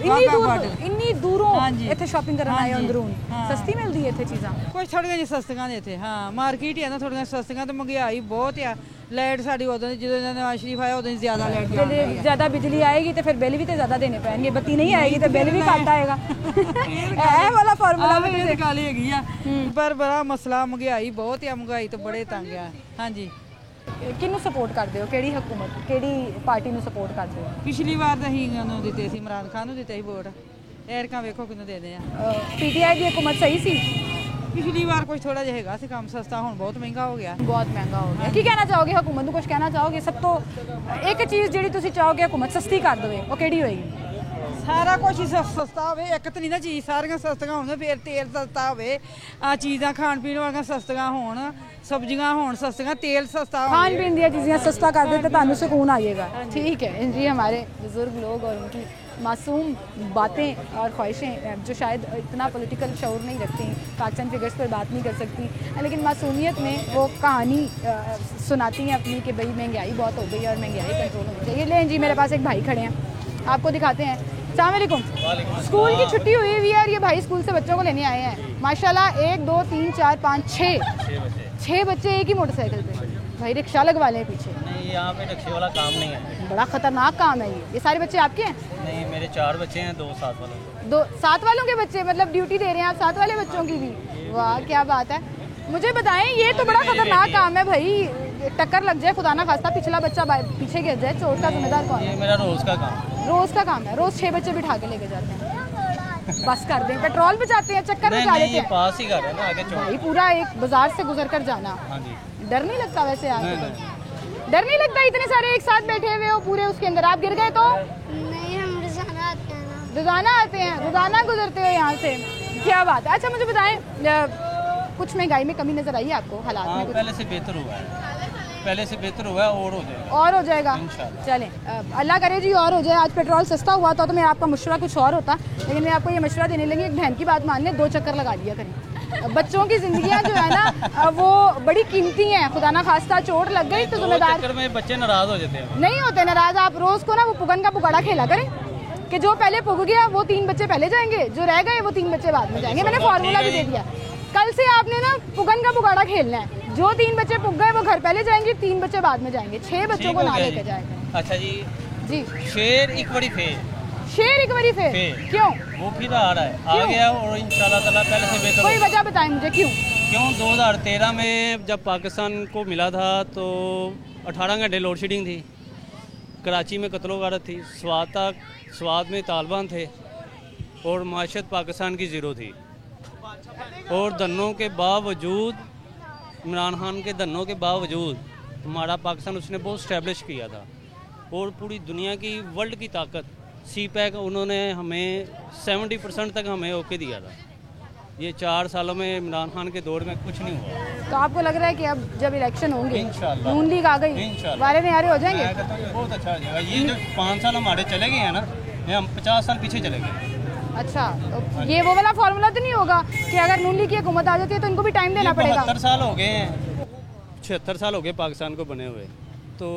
A: इन्नी दूरों इत्थे शॉपिंग करन आए हो? अंदरून सस्ती मिलदी है इत्थे चीज़ां?
N: कुछ थोड़ियां जी सस्तियां ने इत्थे, हाँ मार्केट है ना, थोड़ियां सस्तियां, तो महंगाई बहुत आ। लाइट साड़ी उदों जो नवाज शरीफ आया उदों ज़्यादा लाइट,
A: ज़्यादा बिजली आएगी तो फिर बिल भी तो ज़्यादा देने पैणगे, बत्ती नहीं आएगी तो बिल भी घट आएगा। ऐ वाला फार्मूला
N: गल हैगी आ, पर बड़ा मसला महंगाई बहुत आ, महंगाई तो बड़े तंग आ। हाँ जी।
A: किहनूं सपोर्ट करदे हो? किहड़ी हुकूमत, किहड़ी पार्टी नूं सपोर्ट करदे हो?
N: पिछली बार तो असीं उहनूं दित्ते सी, इमरान खान नूं दित्ते सी वोट, एरकां वेखो किहनूं देने आ।
A: पीटीआई दी हुकूमत सही सी?
N: पिछली बार कुछ थोड़ा जिहा हैगा सी काम सस्ता, हुण बहुत महंगा हो गया।
A: बहुत महंगा हो गया। की कहना चाहोगे हुकूमत नूं? कुछ कहना चाहोगे? सब तो एक चीज़ जिहड़ी तुसीं चाहोगे हुकूमत सस्ती कर देवे, वो किहड़ी होएगी?
N: सारा कुछ ही सस्ता हो, एक तो नहीं ना चीज़ सारियां सस्तियां होण, फिर तेल सस्ता हो, चीज़ां खाण पीण वालियां सस्तियां होण, सब्जियां होण सस्तियां, तेल सस्ता हो,
A: खान पीन दी चीज़ें सस्ता कर दे तो तुहानूं सुकून आ जाएगा। ठीक है जी। हमारे बुजुर्ग लोग और उनकी मासूम बातें और ख्वाहिशें जो शायद इतना पॉलिटिकल शऊर नहीं रखती, फैक्ट्स एंड फिगर्स पर बात नहीं कर सकती, लेकिन मासूमियत में वो कहानी सुनाती हैं अपनी कि भाई महंगाई बहुत हो गई है और महंगाई कंट्रोल होनी चाहिए। लें जी, मेरे पास एक भाई खड़े हैं, आपको दिखाते हैं। अस्सलाम वालेकुम। स्कूल की छुट्टी हुई हुई है और ये भाई स्कूल से बच्चों को लेने आए हैं। माशाल्लाह 1 2 3 4 5 6 6 बच्चे एक ही मोटरसाइकिल पे, भाई रिक्शा लगवा लें पीछे।
O: नहीं, यहाँ पे रिक्शे वाला काम नहीं है।
A: बड़ा खतरनाक काम है ये सारे बच्चे आपके हैं?
O: नहीं, मेरे 4 बच्चे हैं, 2 साथ वालों के।
A: 2 साथ वालों के बच्चे, मतलब ड्यूटी दे रहे हैं आप साथ वाले बच्चों की भी? वाह क्या बात है। मुझे बताएं, ये तो बड़ा खतरनाक काम है भाई, टक्कर लग जाए खुदा ना खास्ता, पिछला बच्चा पीछे गिर जाए, चोट का जिम्मेदार कौन है?
O: ये मेरा रोज का काम।
A: रोज का काम है, रोज 6 बच्चे बिठा के लेके जाते हैं। बस कर दें, पेट्रोल बचाते हैं, चक्कर में जा लेते हैं।
O: पास ही कर रहे हैं ना, आगे
A: भाई पूरा एक बाजार से गुजर कर जाना।
O: हाँ जी।
A: डर नहीं लगता वैसे आप? डर नहीं लगता? इतने सारे एक साथ बैठे हुए हो पूरे, उसके अंदर आप गिर गए तो?
P: नहीं, हम रोजाना आते हैं ना।
A: रोजाना आते हैं, रोजाना गुजरते हो यहाँ से, क्या बात है। अच्छा मुझे बताएं, कुछ महंगाई में कमी नजर आई है आपको? हालात में
O: पहले से बेहतर हुआ है, पहले से बेहतर हुआ है, और हो जाएगा।
A: और हो जाएगा चलें, अल्लाह करे जी और हो जाए। आज पेट्रोल सस्ता हुआ था तो मैं आपका मशवरा कुछ और होता, लेकिन मैं आपको ये मशवरा देने लगी, एक बहन की बात मान लें, 2 चक्कर लगा लिया करें। बच्चों की जिंदगियां जो है ना वो बड़ी कीमती हैं, खुदा ना खास्ता चोट लग गई तो जिम्मेदार।
O: चक्कर में बच्चे नाराज हो जाते हैं।
A: नहीं होते नाराज, आप रोज को ना वो पुगन का पुगाड़ा खेला करें कि जो पहले पुग गया वो 3 बच्चे पहले जाएंगे, जो रह गए वो 3 बच्चे बाद में जाएंगे। मैंने फॉर्मूला भी दे दिया, कल से आपने ना पुगन का पुगाड़ा खेलना है, जो 3 बच्चे पुग गए वो घर पहले जाएंगे, 3 बच्चे बाद में जाएंगे, 6 बच्चों को ना लेके जाएंगे।
O: अच्छा जी
A: जी।
O: शेर एक बड़ी फेर,
A: शेर एक बारी फिर क्यों?
O: वो फिर आ रहा है, आ गया और इंशाल्लाह ताला पहले से बेहतर।
A: कोई वजह बताएं मुझे क्यों?
H: 2013 में जब पाकिस्तान को मिला था तो 18 घंटे लोड शेडिंग थी, कराची में कत्लो गारत थी, स्वात में तालिबान थे और माशत पाकिस्तान की ज़ीरो थी। और धनों के बावजूद, इमरान खान के धनों के बावजूद हमारा पाकिस्तान उसने बहुत स्टैब्लिश किया था और पूरी दुनिया की वर्ल्ड की ताकत CPEC उन्होंने हमें 70% तक हमें ओके दिया था। ये 4 सालों में इमरान खान के दौर में कुछ नहीं हुआ।
A: तो आपको लग रहा है कि अब जब इलेक्शन होंगे, नून लीग आ गई, वारे न्यारे हो जाएंगे?
O: बहुत अच्छा हो जाएगा। ये जो 5 साल हमारे चले गए हैं ना, ये हम 50 साल पीछे चले गए।
A: अच्छा, तो ये वो वाला फॉर्मूला तो नहीं होगा कि अगर नून लीग की हुकूमत आ जाती है तो इनको भी टाइम देना पड़ेगा?
O: 72 साल हो गए हैं,
H: 76 साल हो गए पाकिस्तान को बने हुए। तो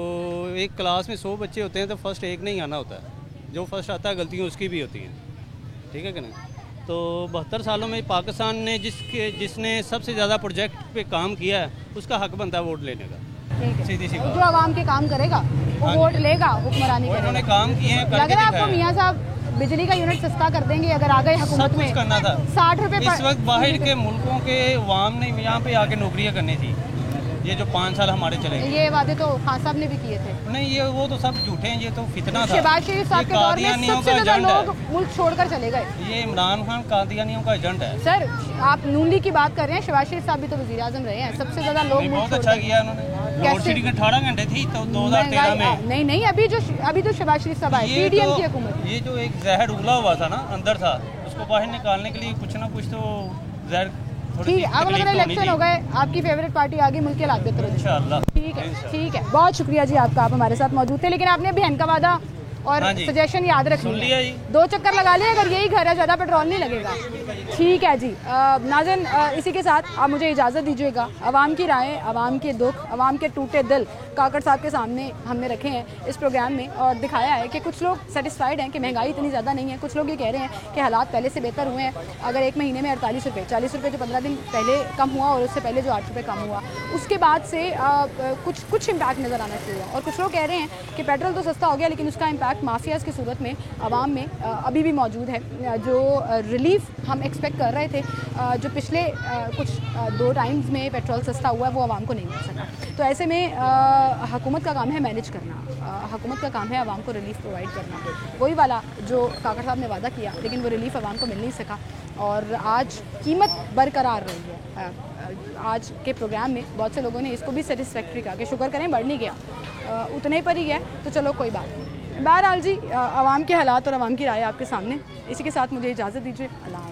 H: एक क्लास में 100 बच्चे होते हैं तो फर्स्ट एक नहीं आना होता है, जो फर्स्ट आता है गलतियाँ उसकी भी होती हैं, ठीक है कि नहीं? तो 72 सालों में पाकिस्तान ने जिसने सबसे ज़्यादा प्रोजेक्ट पे काम किया है उसका हक बनता है वोट लेने का। सीधी सी बात,
A: जो आवाम के काम करेगा वो वोट लेगा, हुक्मरानी करेगा।
O: उन्होंने काम किए हैं,
A: लग रहा है आपको मियाँ साहब बिजली का यूनिट सस्ता कर देंगे अगर आ गए हुकूमत में?
O: करना था
A: 60 रुपए।
O: इस वक्त बाहर के मुल्कों के अवाम ने यहाँ पे आके नौकरियाँ करनी थी। ये जो 5 साल हमारे चले,
A: ये वादे तो खान साहब ने भी किए थे।
O: नहीं, ये वो तो सब झूठे हैं, ये तो फितना था।
A: शहबाज शरीफ साहब के दौर में सबसे ज्यादा लोग मुल्क छोड़कर चले गए।
O: ये इमरान खान कादियानियों का एजेंट है।
A: सर आप नून लीग की बात कर रहे हैं, शहबाज शरीफ साहब भी तो वज़ीर आज़म रहे हैं, सबसे ज्यादा लोग
O: बहुत अच्छा किया उन्होंने। लोड शेडिंग 18 घंटे थी तो 2013 में।
A: नहीं, अभी तो शहबाज शरीफ साहब आए, PDM की हुकूमत।
O: ये जो एक जहर उगला हुआ था ना अंदर था, उसको बाहर निकालने के लिए कुछ ना कुछ तो जहर।
A: ठीक है, अब लग रहा है इलेक्शन हो गए, आपकी फेवरेट पार्टी आ गई, मुल्क के हालात बेहतर हो जाए इंशाल्लाह। ठीक है, बहुत शुक्रिया जी आपका, आप हमारे साथ मौजूद थे। लेकिन आपने बहन का वादा और सजेशन याद रख लिया, 2 चक्कर लगा लिया, अगर यही घर है ज़्यादा पेट्रोल नहीं लगेगा। ठीक है जी नाज़रीन, इसी के साथ आप मुझे इजाज़त दीजिएगा। आवाम की राय, आवाम के दुख, आवाम के टूटे दिल काकड़ साहब के सामने हमने रखे हैं इस प्रोग्राम में और दिखाया है कि कुछ लोग सेटिस्फाइड हैं कि महंगाई इतनी ज़्यादा नहीं है, कुछ लोग ये कह रहे हैं कि हालात पहले से बेहतर हुए हैं। अगर एक महीने में 48 रुपये, 40 रुपये जो 15 दिन पहले कम हुआ और उससे पहले जो 8 रुपये कम हुआ, उसके बाद से कुछ इम्पैक्ट नज़र आना चाहिए। और कुछ लोग कह रहे हैं कि पेट्रोल तो सस्ता हो गया लेकिन उसका इम्पैक्ट माफियाज़ की सूरत में आवाम में अभी भी मौजूद है। जो रिलीफ हम एक्सपेक्ट कर रहे थे, जो पिछले कुछ 2 टाइम्स में पेट्रोल सस्ता हुआ है, वो आवाम को नहीं मिल सका। तो ऐसे में हुकूमत का काम है मैनेज करना, हुकूमत का काम है आवाम को रिलीफ प्रोवाइड करना, वही वाला जो काकड़ साहब ने वादा किया, लेकिन वो रिलीफ आवाम को मिल नहीं सका और आज कीमत बरकरार रही है। आज के प्रोग्राम में बहुत से लोगों ने इसको भी सेटिस्फैक्ट्री कहा कि शुक्र करें बढ़ नहीं गया, उतने पर ही गया, तो चलो कोई बात नहीं। बहरहाल जी, आवाम के हालात और आवाम की राय आपके सामने। इसी के साथ मुझे इजाज़त दीजिए, अल्लाह।